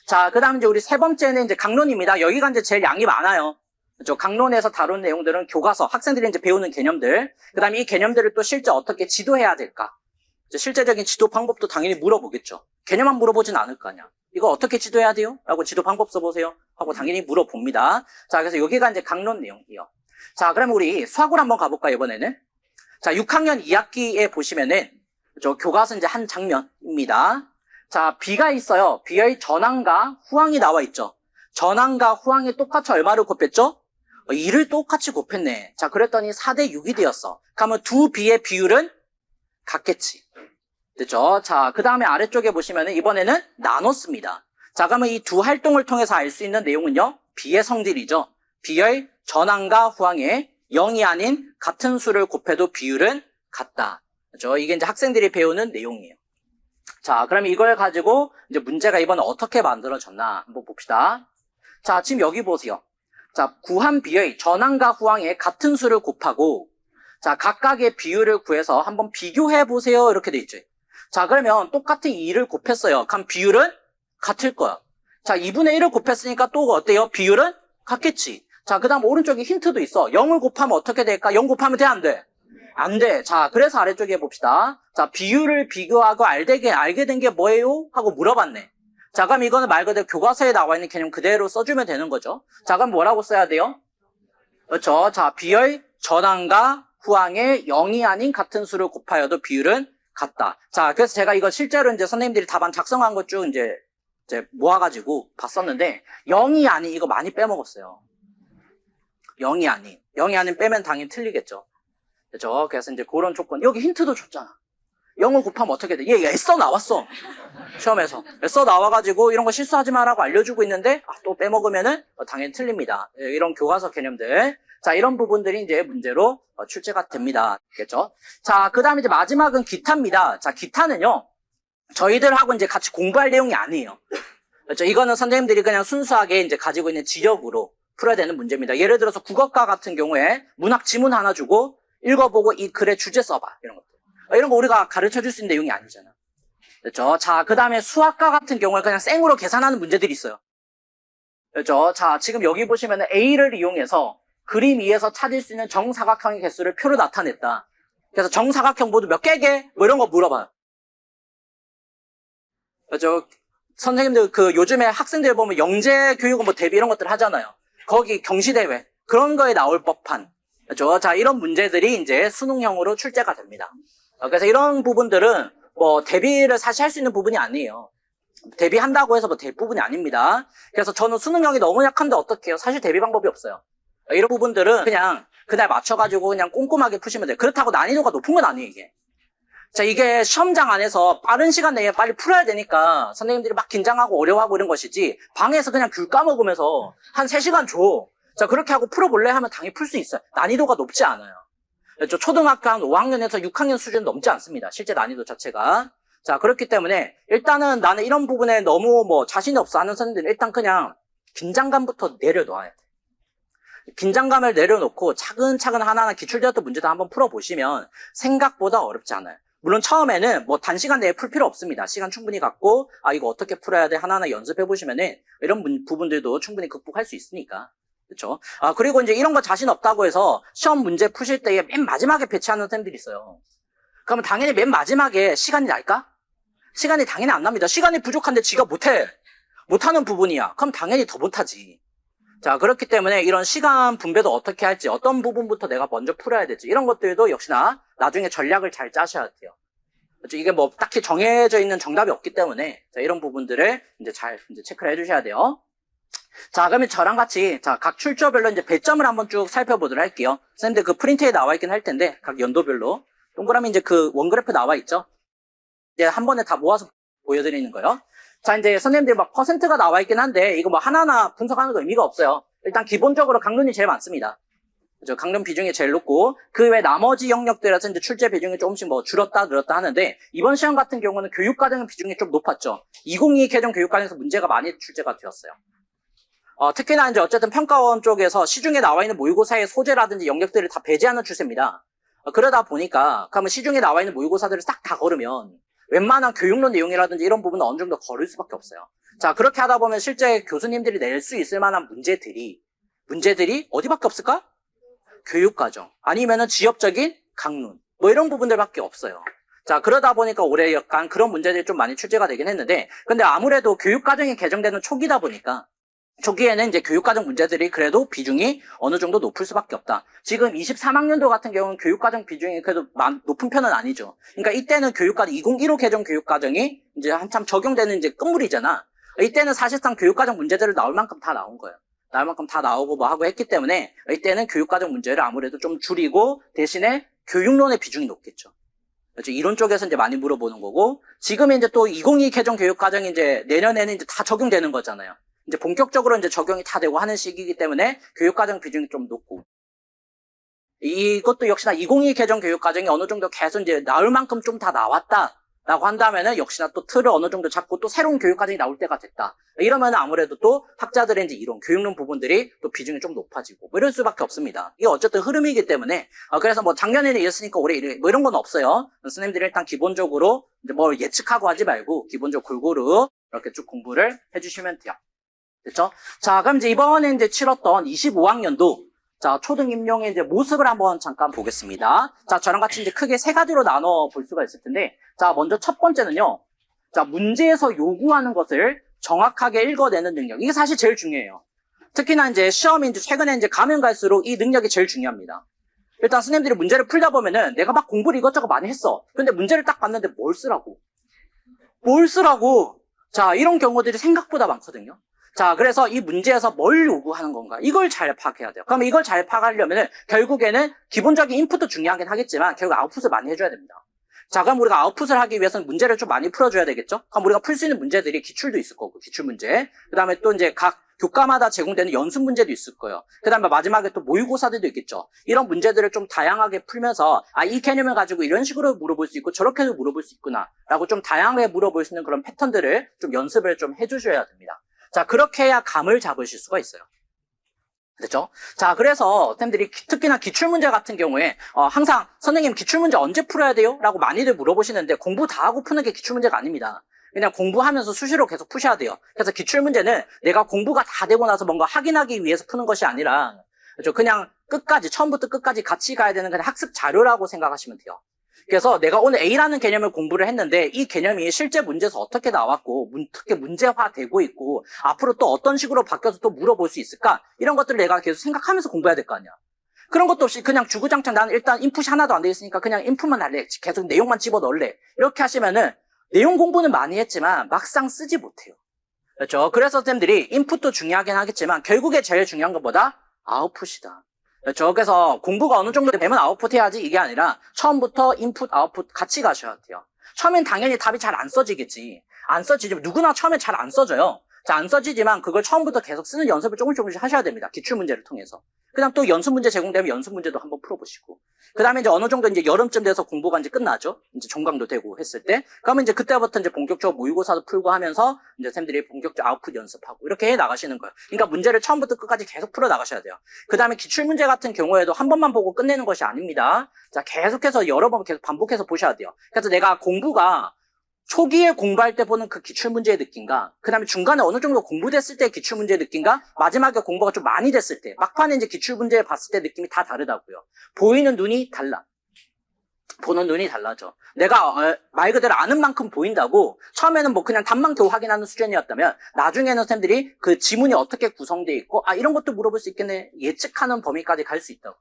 자, 그 다음 이제 우리 세 번째는 이제 강론입니다. 여기가 이제 제일 양이 많아요. 그렇죠? 강론에서 다룬 내용들은 교과서, 학생들이 이제 배우는 개념들. 그 다음에 이 개념들을 또 실제 어떻게 지도해야 될까? 실제적인 지도 방법도 당연히 물어보겠죠. 개념만 물어보진 않을 거 아니야. 이거 어떻게 지도해야 돼요? 라고 지도 방법 써보세요. 하고 당연히 물어봅니다. 자, 그래서 여기가 이제 강론 내용이에요. 자, 그럼 우리 수학으로 한번 가볼까요, 이번에는? 자, 6학년 2학기에 보시면은, 교과서 이제 한 장면입니다. 자, 비가 있어요. 비의 전항과 후항이 나와 있죠. 전항과 후항이 똑같이 얼마를 곱했죠? 2를 똑같이 곱했네. 자, 그랬더니 4대 6이 되었어. 그러면 두 비의 비율은 같겠지. 됐죠? 자, 그 다음에 아래쪽에 보시면은 이번에는 나눴습니다. 자, 그러면 이 두 활동을 통해서 알 수 있는 내용은요, 비의 성질이죠. 비의 전항과 후항의 0이 아닌 같은 수를 곱해도 비율은 같다. 그렇죠? 이게 이제 학생들이 배우는 내용이에요. 자, 그럼 이걸 가지고 이제 문제가 이번에 어떻게 만들어졌나 한번 봅시다. 자, 지금 여기 보세요. 자, 구한 비의 전항과 후항의 같은 수를 곱하고, 자, 각각의 비율을 구해서 한번 비교해 보세요. 이렇게 돼 있죠. 자, 그러면 똑같은 2를 곱했어요. 그럼 비율은 같을 거야. 자, 2분의 1을 곱했으니까 또 어때요? 비율은 같겠지. 자, 그 다음 오른쪽에 힌트도 있어. 0을 곱하면 어떻게 될까? 0 곱하면 돼, 안 돼? 안 돼. 자, 그래서 아래쪽에 해봅시다. 자, 비율을 비교하고 알게 된 게 뭐예요? 하고 물어봤네. 자, 그럼 이거는 말 그대로 교과서에 나와 있는 개념 그대로 써주면 되는 거죠. 자, 그럼 뭐라고 써야 돼요? 그렇죠. 자, 비의 전항과 후항의 0이 아닌 같은 수를 곱하여도 비율은 같다. 자, 그래서 제가 이거 실제로 이제 선생님들이 답안 작성한 것 쭉 이제 모아가지고 봤었는데, 0이 아닌 이거 많이 빼먹었어요. 0이 아닌 빼면 당연히 틀리겠죠. 그렇죠. 그래서 이제 그런 조건, 여기 힌트도 줬잖아. 0을 곱하면 어떻게 돼? 얘 애써 나왔어. 시험에서. 애써 나와가지고 이런 거 실수하지 마라고 알려주고 있는데, 또 빼먹으면은 당연히 틀립니다. 이런 교과서 개념들. 자, 이런 부분들이 이제 문제로 출제가 됩니다. 알겠죠? 자, 그 다음에 이제 마지막은 기타입니다. 자, 기타는요, 저희들하고 이제 같이 공부할 내용이 아니에요. 그렇죠? 이거는 선생님들이 그냥 순수하게 이제 가지고 있는 지력으로 풀어야 되는 문제입니다. 예를 들어서 국어과 같은 경우에 문학 지문 하나 주고 읽어보고 이 글의 주제 써봐. 이런 것들. 이런 거 우리가 가르쳐 줄 수 있는 내용이 아니잖아. 그렇죠? 자, 그 다음에 수학과 같은 경우에 그냥 생으로 계산하는 문제들이 있어요. 그렇죠? 자, 지금 여기 보시면 A를 이용해서 그림 위에서 찾을 수 있는 정사각형의 개수를 표로 나타냈다. 그래서 정사각형 모두 몇 개게? 뭐 이런 거 물어봐요. 그렇죠? 선생님들 요즘에 학생들 보면 영재 교육은 뭐 대비 이런 것들 하잖아요. 거기 경시대회 그런 거에 나올 법한. 그렇죠? 자, 이런 문제들이 이제 수능형으로 출제가 됩니다. 그래서 이런 부분들은 뭐 대비를 사실 할 수 있는 부분이 아니에요. 대비한다고 해서 뭐 대부분이 아닙니다. 그래서 저는 수능형이 너무 약한데 어떻게 해요? 사실 대비 방법이 없어요. 이런 부분들은 그냥 그날 맞춰가지고 그냥 꼼꼼하게 푸시면 돼요. 그렇다고 난이도가 높은 건 아니에요, 이게. 자, 이게 시험장 안에서 빠른 시간 내에 빨리 풀어야 되니까 선생님들이 막 긴장하고 어려워하고 이런 것이지, 방에서 그냥 귤 까먹으면서 한 3시간 줘. 자, 그렇게 하고 풀어볼래 하면 당연히 풀 수 있어요. 난이도가 높지 않아요. 그렇죠? 초등학교 한 5학년에서 6학년 수준 넘지 않습니다. 실제 난이도 자체가. 자, 그렇기 때문에 일단은 나는 이런 부분에 너무 뭐 자신이 없어 하는 선생님들은 일단 그냥 긴장감부터 내려놓아야 돼. 긴장감을 내려놓고 차근차근 하나하나 기출되었던 문제도 한번 풀어보시면 생각보다 어렵지 않아요. 물론 처음에는 뭐 단시간 내에 풀 필요 없습니다. 시간 충분히 갖고 이거 어떻게 풀어야 돼 하나하나 연습해보시면은 이런 부분들도 충분히 극복할 수 있으니까. 그렇죠? 그리고 이제 이런 거 자신 없다고 해서 시험 문제 푸실 때에 맨 마지막에 배치하는 선생님들이 있어요. 그러면 당연히 맨 마지막에 시간이 날까? 시간이 당연히 안 납니다. 시간이 부족한데 지가 못해. 못하는 부분이야. 그럼 당연히 더 못하지. 자, 그렇기 때문에 이런 시간 분배도 어떻게 할지, 어떤 부분부터 내가 먼저 풀어야 될지, 이런 것들도 역시나 나중에 전략을 잘 짜셔야 돼요. 그렇죠? 이게 뭐 딱히 정해져 있는 정답이 없기 때문에, 자, 이런 부분들을 이제 잘 체크를 해주셔야 돼요. 자, 그러면 저랑 같이, 자, 각 출처별로 이제 배점을 한번 쭉 살펴보도록 할게요. 선생님들 그 프린트에 나와 있긴 할 텐데, 각 연도별로. 동그라미 이제 그 원그래프 나와 있죠? 이제 한 번에 다 모아서 보여드리는 거예요. 자, 이제 선생님들 막 퍼센트가 나와 있긴 한데, 이거 뭐 하나하나 분석하는 거 의미가 없어요. 일단 기본적으로 강론이 제일 많습니다. 그죠? 강론 비중이 제일 높고, 그 외 나머지 영역들에서 이제 출제 비중이 조금씩 뭐 줄었다 늘었다 하는데, 이번 시험 같은 경우는 교육과정 비중이 좀 높았죠. 2022 개정 교육과정에서 문제가 많이 출제가 되었어요. 특히나 이제 어쨌든 평가원 쪽에서 시중에 나와 있는 모의고사의 소재라든지 영역들을 다 배제하는 추세입니다. 그러다 보니까, 그러면 시중에 나와 있는 모의고사들을 싹 다 걸으면, 웬만한 교육론 내용이라든지 이런 부분은 어느 정도 거를 수밖에 없어요. 자, 그렇게 하다 보면 실제 교수님들이 낼 수 있을 만한 문제들이 어디밖에 없을까? 교육과정, 아니면은 지역적인 강론, 뭐 이런 부분들밖에 없어요. 자, 그러다 보니까 올해 약간 그런 문제들이 좀 많이 출제가 되긴 했는데, 근데 아무래도 교육과정이 개정되는 초기다 보니까, 초기에는 이제 교육과정 문제들이 그래도 비중이 어느 정도 높을 수밖에 없다. 지금 23학년도 같은 경우는 교육과정 비중이 그래도 높은 편은 아니죠. 그러니까 이때는 교육과정, 2015 개정 교육과정이 이제 한참 적용되는 이제 끝물이잖아. 이때는 사실상 교육과정 문제들을 나올 만큼 다 나온 거예요. 나올 만큼 다 나오고 뭐 하고 했기 때문에 이때는 교육과정 문제를 아무래도 좀 줄이고 대신에 교육론의 비중이 높겠죠. 그렇죠? 이론 쪽에서 이제 많이 물어보는 거고, 지금 이제 또 2022 개정 교육과정이 이제 내년에는 이제 다 적용되는 거잖아요. 이제 본격적으로 이제 적용이 다 되고 하는 시기이기 때문에 교육과정 비중이 좀 높고, 이것도 역시나 2022 개정 교육과정이 어느 정도 계속 이제 나올 만큼 좀 다 나왔다 라고 한다면은 역시나 또 틀을 어느 정도 잡고 또 새로운 교육 과정이 나올 때가 됐다. 이러면 아무래도 또 학자들의 이제 이론, 교육론 부분들이 또 비중이 좀 높아지고 뭐 이럴 수밖에 없습니다. 이게 어쨌든 흐름이기 때문에 그래서 뭐 작년에는 이랬으니까 올해 뭐 이런 건 없어요. 선생님들이 일단 기본적으로 이제 뭘 예측하고 하지 말고 기본적으로 골고루 이렇게 쭉 공부를 해주시면 돼요. 됐죠? 자, 그럼 이제 이번에 이제 치렀던 25학년도 자, 초등 임용의 이제 모습을 한번 잠깐 보겠습니다. 자, 저랑 같이 이제 크게 세 가지로 나눠 볼 수가 있을 텐데, 자, 먼저 첫 번째는요. 자, 문제에서 요구하는 것을 정확하게 읽어내는 능력. 이게 사실 제일 중요해요. 특히나 이제 시험이 이제 최근에 이제 가면 갈수록 이 능력이 제일 중요합니다. 일단 선생님들이 문제를 풀다 보면은 내가 막 공부를 이것저것 많이 했어. 근데 문제를 딱 봤는데 뭘 쓰라고? 뭘 쓰라고? 자, 이런 경우들이 생각보다 많거든요. 자, 그래서 이 문제에서 뭘 요구하는 건가? 이걸 잘 파악해야 돼요. 그럼 이걸 잘 파악하려면은 결국에는 기본적인 인풋도 중요하긴 하겠지만 결국 아웃풋을 많이 해줘야 됩니다. 자, 그럼 우리가 아웃풋을 하기 위해서는 문제를 좀 많이 풀어줘야 되겠죠? 그럼 우리가 풀 수 있는 문제들이 기출도 있을 거고, 기출문제. 그 다음에 또 이제 각 교과마다 제공되는 연습 문제도 있을 거예요. 그 다음에 마지막에 또 모의고사들도 있겠죠. 이런 문제들을 좀 다양하게 풀면서, 아, 이 개념을 가지고 이런 식으로 물어볼 수 있고, 저렇게도 물어볼 수 있구나. 라고 좀 다양하게 물어볼 수 있는 그런 패턴들을 좀 연습을 좀 해주셔야 됩니다. 자, 그렇게 해야 감을 잡으실 수가 있어요. 됐죠? 자, 그래서 쌤들이 특히나 기출문제 같은 경우에 항상 선생님 기출문제 언제 풀어야 돼요? 라고 많이들 물어보시는데 공부 다 하고 푸는 게 기출문제가 아닙니다. 그냥 공부하면서 수시로 계속 푸셔야 돼요. 그래서 기출문제는 내가 공부가 다 되고 나서 뭔가 확인하기 위해서 푸는 것이 아니라 그렇죠? 그냥 끝까지 처음부터 끝까지 같이 가야 되는 그냥 학습 자료라고 생각하시면 돼요. 그래서 내가 오늘 A라는 개념을 공부를 했는데 이 개념이 실제 문제에서 어떻게 나왔고 어떻게 문제화되고 있고 앞으로 또 어떤 식으로 바뀌어서 또 물어볼 수 있을까? 이런 것들을 내가 계속 생각하면서 공부해야 될 거 아니야. 그런 것도 없이 그냥 주구장창 나는 일단 인풋이 하나도 안 돼 있으니까 그냥 인풋만 할래. 계속 내용만 집어넣을래. 이렇게 하시면은 내용 공부는 많이 했지만 막상 쓰지 못해요. 그렇죠? 그래서 쌤들이 인풋도 중요하긴 하겠지만 결국에 제일 중요한 것보다 아웃풋이다. 그렇죠? 그래서 공부가 어느 정도 되면 아웃풋 해야지 이게 아니라 처음부터 인풋, 아웃풋 같이 가셔야 돼요. 처음엔 당연히 답이 잘 안 써지겠지. 안 써지지만 누구나 처음엔 잘 안 써져요. 자, 안 써지지만 그걸 처음부터 계속 쓰는 연습을 조금씩 하셔야 됩니다. 기출문제를 통해서. 그다음 또 연습문제 제공되면 연습문제도 한번 풀어보시고. 그 다음에 이제 어느 정도 이제 여름쯤 돼서 공부가 이제 끝나죠. 이제 종강도 되고 했을 때. 그러면 이제 그때부터 이제 본격적으로 모의고사도 풀고 하면서 이제 쌤들이 본격적 아웃풋 연습하고 이렇게 해 나가시는 거예요. 그러니까 문제를 처음부터 끝까지 계속 풀어 나가셔야 돼요. 그 다음에 기출문제 같은 경우에도 한 번만 보고 끝내는 것이 아닙니다. 자, 계속해서 여러 번 계속 반복해서 보셔야 돼요. 그래서 내가 공부가 초기에 공부할 때 보는 그 기출문제의 느낌과 그 다음에 중간에 어느 정도 공부됐을 때 기출문제의 느낌과 마지막에 공부가 좀 많이 됐을 때 막판에 이제 기출문제 봤을 때 느낌이 다 다르다고요. 보이는 눈이 달라. 보는 눈이 달라져. 내가 말 그대로 아는 만큼 보인다고 처음에는 뭐 그냥 답만 겨우 확인하는 수준이었다면 나중에는 쌤들이 그 지문이 어떻게 구성되어 있고 아 이런 것도 물어볼 수 있겠네 예측하는 범위까지 갈 수 있다고.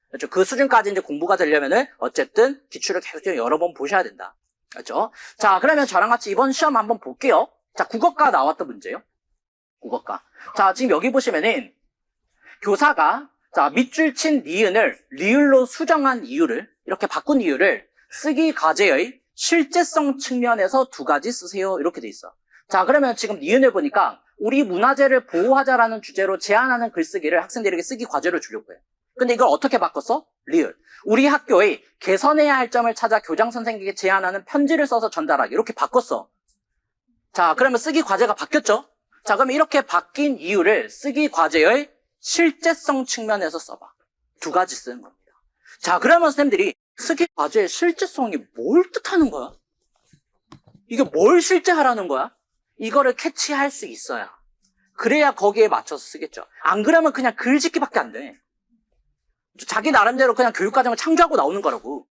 그렇죠? 그 수준까지 이제 공부가 되려면은 어쨌든 기출을 계속 여러 번 보셔야 된다. 그렇죠? 자, 그러면 저랑 같이 이번 시험 한번 볼게요. 자, 국어과 나왔던 문제요. 국어과. 자, 지금 여기 보시면은 교사가 자, 밑줄 친 니은을 리을로 수정한 이유를 이렇게 바꾼 이유를 쓰기 과제의 실제성 측면에서 두 가지 쓰세요. 이렇게 돼 있어. 자, 그러면 지금 니은을 보니까 우리 문화재를 보호하자라는 주제로 제안하는 글쓰기를 학생들에게 쓰기 과제로 주려고 해요. 근데 이걸 어떻게 바꿨어? 리을. 우리 학교의 개선해야 할 점을 찾아 교장 선생님에게 제안하는 편지를 써서 전달하기. 이렇게 바꿨어. 자, 그러면 쓰기 과제가 바뀌었죠? 자, 그러면 이렇게 바뀐 이유를 쓰기 과제의 실제성 측면에서 써봐. 두 가지 쓰는 겁니다. 자, 그러면 선생님들이 쓰기 과제의 실제성이 뭘 뜻하는 거야? 이게 뭘 실제 하라는 거야? 이거를 캐치할 수 있어야. 그래야 거기에 맞춰서 쓰겠죠. 안 그러면 그냥 글짓기밖에 안 돼. 자기 나름대로 그냥 교육과정을 창조하고 나오는 거라고.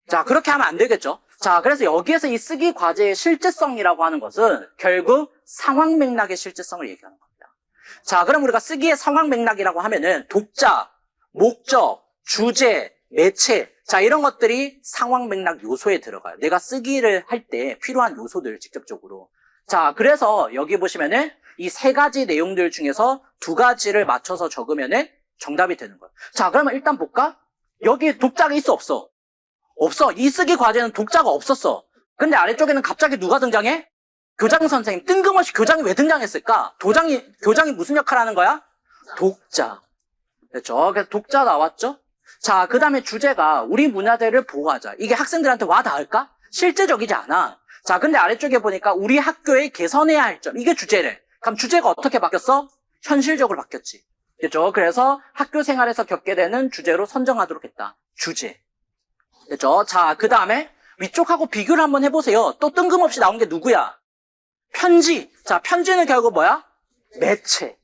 자, 그렇게 하면 안 되겠죠. 자, 그래서 여기에서 이 쓰기 과제의 실제성이라고 하는 것은 결국 상황 맥락의 실제성을 얘기하는 겁니다. 자, 그럼 우리가 쓰기의 상황 맥락이라고 하면은 독자, 목적, 주제, 매체, 자, 이런 것들이 상황 맥락 요소에 들어가요. 내가 쓰기를 할 때 필요한 요소들 직접적으로. 자, 그래서 여기 보시면은 이 세 가지 내용들 중에서 두 가지를 맞춰서 적으면은 정답이 되는 거예요. 자, 그러면 일단 볼까? 여기 독자가 있어, 없어? 없어. 이 쓰기 과제는 독자가 없었어. 근데 아래쪽에는 갑자기 누가 등장해? 교장 선생님. 뜬금없이 교장이 왜 등장했을까? 교장이 무슨 역할을 하는 거야? 독자. 그렇죠? 그래서 독자 나왔죠? 자, 그 다음에 주제가 우리 문화재를 보호하자. 이게 학생들한테 와 닿을까? 실제적이지 않아. 자, 근데 아래쪽에 보니까 우리 학교에 개선해야 할 점. 이게 주제래. 그럼 주제가 어떻게 바뀌었어? 현실적으로 바뀌었지. 그죠? 그래서 학교 생활에서 겪게 되는 주제로 선정하도록 했다. 주제. 그죠? 자, 그 다음에 위쪽하고 비교를 한번 해보세요. 또 뜬금없이 나온 게 누구야? 편지. 자, 편지는 결국 뭐야? 매체.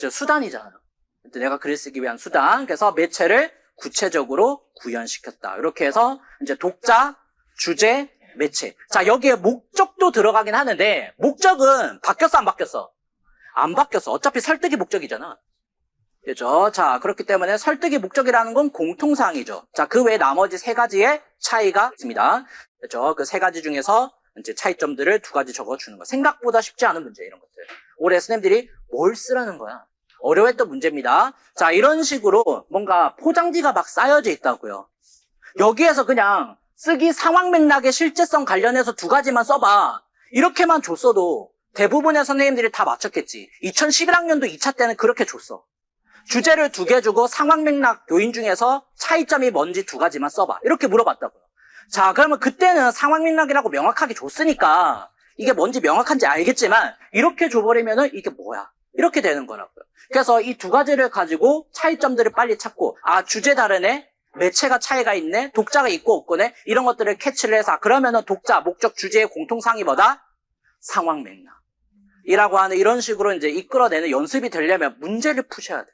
수단이잖아요. 내가 글을 쓰기 위한 수단. 그래서 매체를 구체적으로 구현시켰다. 이렇게 해서 이제 독자, 주제, 매체. 자, 여기에 목적도 들어가긴 하는데 목적은 바뀌었어, 안 바뀌었어? 안 바뀌었어. 어차피 설득이 목적이잖아. 그죠? 자, 그렇기 때문에 설득이 목적이라는 건 공통사항이죠. 자, 그 외에 나머지 세 가지의 차이가 있습니다. 그죠? 그 세 가지 중에서 이제 차이점들을 두 가지 적어주는 거. 생각보다 쉽지 않은 문제, 이런 것들. 올해 스님들이 뭘 쓰라는 거야? 어려웠던 문제입니다. 자, 이런 식으로 뭔가 포장지가 막 쌓여져 있다고요. 여기에서 그냥 쓰기 상황 맥락의 실제성 관련해서 두 가지만 써봐. 이렇게만 줬어도 대부분의 선생님들이 다 맞췄겠지. 2011학년도 2차 때는 그렇게 줬어. 주제를 2개 주고 상황 맥락 요인 중에서 차이점이 뭔지 2가지만 써봐. 이렇게 물어봤다고요. 자, 그러면 그때는 상황 맥락이라고 명확하게 줬으니까 이게 뭔지 명확한지 알겠지만 이렇게 줘버리면은 이게 뭐야? 이렇게 되는 거라고요. 그래서 이 2가지를 가지고 차이점들을 빨리 찾고, 아, 주제 다르네? 매체가 차이가 있네? 독자가 있고 없고네? 이런 것들을 캐치를 해서, 그러면은 독자, 목적, 주제의 공통상이 뭐다? 상황 맥락. 이라고 하는 이런 식으로 이제 이끌어내는 연습이 되려면 문제를 푸셔야 돼.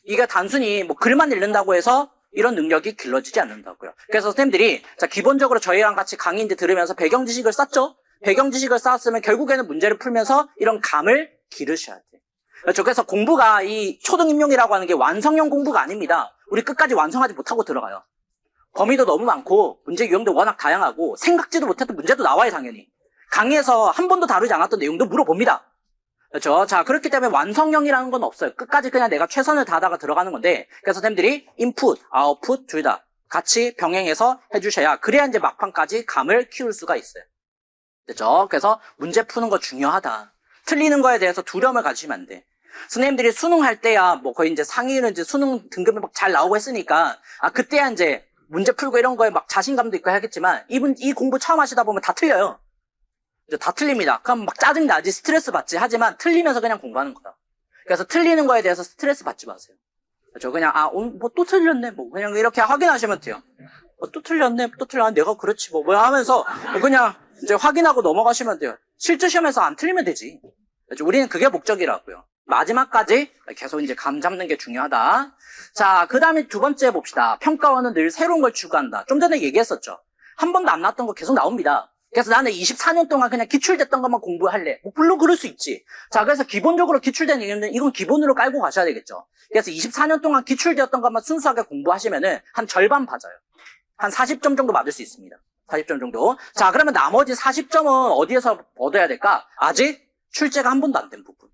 이게 단순히 뭐 글만 읽는다고 해서 이런 능력이 길러지지 않는다고요. 그래서 선생님들이, 자, 기본적으로 저희랑 같이 강의 이제 들으면서 배경 지식을 쌓죠? 배경 지식을 쌓았으면 결국에는 문제를 풀면서 이런 감을 기르셔야 돼. 그렇죠. 그래서 공부가 이 초등임용이라고 하는 게 완성형 공부가 아닙니다. 우리 끝까지 완성하지 못하고 들어가요. 범위도 너무 많고 문제 유형도 워낙 다양하고 생각지도 못했던 문제도 나와요, 당연히. 강의에서 한 번도 다루지 않았던 내용도 물어봅니다. 그렇죠. 자, 그렇기 때문에 완성형이라는 건 없어요. 끝까지 그냥 내가 최선을 다하다가 들어가는 건데, 그래서 선생님들이 인풋, 아웃풋 둘 다 같이 병행해서 해주셔야, 그래야 이제 막판까지 감을 키울 수가 있어요. 그렇죠. 그래서 문제 푸는 거 중요하다. 틀리는 거에 대해서 두려움을 가지시면 안 돼. 선생님들이 수능할 때야 뭐 거의 이제 상위는 이제 수능 등급이 막 잘 나오고 했으니까, 아, 그때야 이제 문제 풀고 이런 거에 막 자신감도 있고 하겠지만, 이 공부 처음 하시다 보면 다 틀려요. 이제 다 틀립니다. 그럼 막 짜증나지, 스트레스 받지. 하지만 틀리면서 그냥 공부하는 거다. 그래서 틀리는 거에 대해서 스트레스 받지 마세요. 그렇죠. 그냥, 아, 뭐 또 틀렸네. 뭐 그냥 이렇게 확인하시면 돼요. 또 틀렸네. 또 틀렸네. 내가 그렇지 뭐 하면서 그냥 이제 확인하고 넘어가시면 돼요. 실제 시험에서 안 틀리면 되지. 그렇죠. 우리는 그게 목적이라고요. 마지막까지 계속 이제 감 잡는 게 중요하다. 자, 그 다음에 두 번째 봅시다. 평가원은 늘 새로운 걸 추구한다. 좀 전에 얘기했었죠. 한 번도 안 나왔던 거 계속 나옵니다. 그래서 나는 24년 동안 그냥 기출됐던 것만 공부할래. 뭐 물론 그럴 수 있지. 자, 그래서 기본적으로 기출된 얘기는 이건 기본으로 깔고 가셔야 되겠죠. 그래서 24년 동안 기출되었던 것만 순수하게 공부하시면은 한 절반 맞아요. 한 40점 정도 맞을 수 있습니다. 40점 정도. 자, 그러면 나머지 40점은 어디에서 얻어야 될까? 아직 출제가 한 번도 안 된 부분.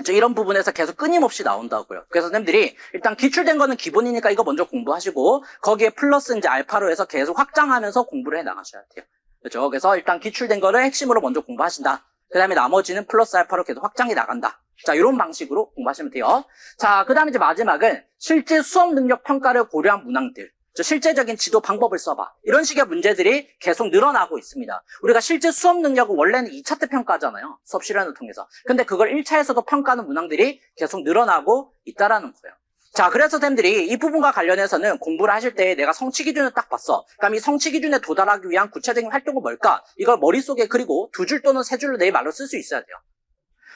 이런 부분에서 계속 끊임없이 나온다고요. 그래서 선생님들이 일단 기출된 거는 기본이니까 이거 먼저 공부하시고, 거기에 플러스 이제 알파로 해서 계속 확장하면서 공부를 해 나가셔야 돼요. 그렇죠? 그래서 일단 기출된 거를 핵심으로 먼저 공부하신다. 그 다음에 나머지는 플러스 알파로 계속 확장이 나간다. 자, 이런 방식으로 공부하시면 돼요. 자, 그 다음에 이제 마지막은 실제 수업 능력 평가를 고려한 문항들. 실제적인 지도 방법을 써봐. 이런 식의 문제들이 계속 늘어나고 있습니다. 우리가 실제 수업 능력은 원래는 2차 때 평가하잖아요. 수업 실현을 통해서. 근데 그걸 1차에서도 평가하는 문항들이 계속 늘어나고 있다라는 거예요. 자, 그래서 선생님들이 이 부분과 관련해서는 공부를 하실 때 내가 성취 기준을 딱 봤어. 그럼 이 성취 기준에 도달하기 위한 구체적인 활동은 뭘까? 이걸 머릿속에 그리고 2줄 또는 3줄로 내 말로 쓸 수 있어야 돼요.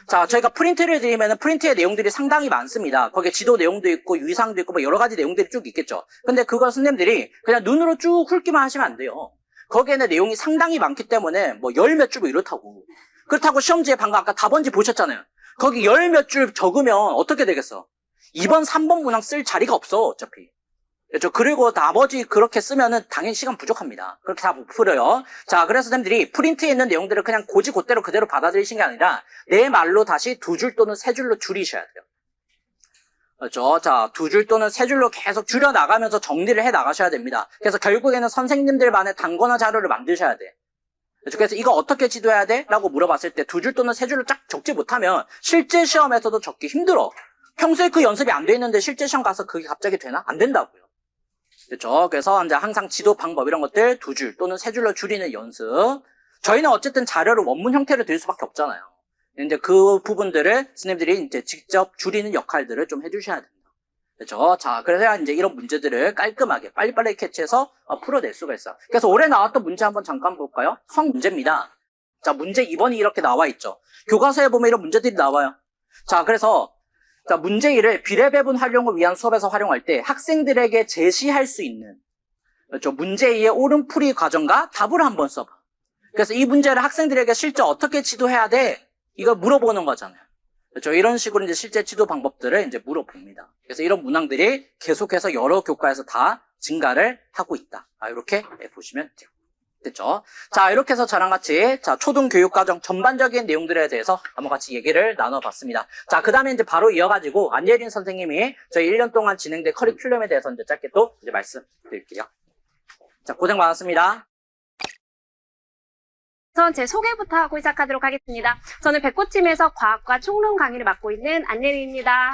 자, 저희가 프린트를 드리면은 프린트의 내용들이 상당히 많습니다. 거기에 지도 내용도 있고 유의사항도 있고 뭐 여러 가지 내용들이 쭉 있겠죠. 근데 그걸 선생님들이 그냥 눈으로 쭉 훑기만 하시면 안 돼요. 거기에는 내용이 상당히 많기 때문에 뭐 열 몇 줄 뭐 이렇다고. 그렇다고 시험지에 방금 아까 답안지 보셨잖아요. 거기 열 몇 줄 적으면 어떻게 되겠어? 2번, 3번 문항 쓸 자리가 없어, 어차피. 그렇죠? 그리고 나머지 그렇게 쓰면은 당연히 시간 부족합니다. 그렇게 다 못 풀어요. 자, 그래서 선생님들이 프린트에 있는 내용들을 그냥 고지고대로 그대로 받아들이신 게 아니라 내 말로 다시 2줄 또는 3줄로 줄이셔야 돼요. 그렇죠? 자, 2줄 또는 3줄로 계속 줄여 나가면서 정리를 해 나가셔야 됩니다. 그래서 결국에는 선생님들만의 단권화 자료를 만드셔야 돼. 그렇죠? 그래서 이거 어떻게 지도해야 돼? 라고 물어봤을 때 2줄 또는 3줄로 쫙 적지 못하면 실제 시험에서도 적기 힘들어. 평소에 그 연습이 안 돼 있는데 실제 시험 가서 그게 갑자기 되나? 안 된다고요. 그렇죠. 그래서 이제 항상 지도 방법 이런 것들 2줄 또는 3줄로 줄이는 연습. 저희는 어쨌든 자료를 원문 형태로 드릴 수밖에 없잖아요. 이제 그 부분들을 선생님들이 이제 직접 줄이는 역할들을 좀 해주셔야 됩니다. 그렇죠. 자, 그래서 이제 이런 문제들을 깔끔하게 빨리빨리 캐치해서 풀어낼 수가 있어요. 그래서 올해 나왔던 문제 한번 잠깐 볼까요? 수학 문제입니다. 자, 문제 2번이 이렇게 나와 있죠. 교과서에 보면 이런 문제들이 나와요. 자, 그래서 자, 문제 1을 비례배분 활용을 위한 수업에서 활용할 때 학생들에게 제시할 수 있는 그렇죠. 문제 2의 옳은풀이 과정과 답을 한번 써봐. 그래서 이 문제를 학생들에게 실제 어떻게 지도해야 돼? 이걸 물어보는 거잖아요. 그렇죠. 이런 식으로 이제 실제 지도 방법들을 이제 물어봅니다. 그래서 이런 문항들이 계속해서 여러 교과에서 다 증가를 하고 있다. 이렇게 보시면 돼요. 됐죠? 자, 이렇게 해서 저랑 같이 자, 초등교육과정 전반적인 내용들에 대해서 한번 같이 얘기를 나눠봤습니다. 자, 그 다음에 이제 바로 이어가지고 안예린 선생님이 저희 1년 동안 진행된 커리큘럼에 대해서 이제 짧게 또 이제 말씀드릴게요. 자, 고생 많았습니다. 우선 제 소개부터 하고 시작하도록 하겠습니다. 저는 백호팀에서 과학과 총론 강의를 맡고 있는 안예린입니다.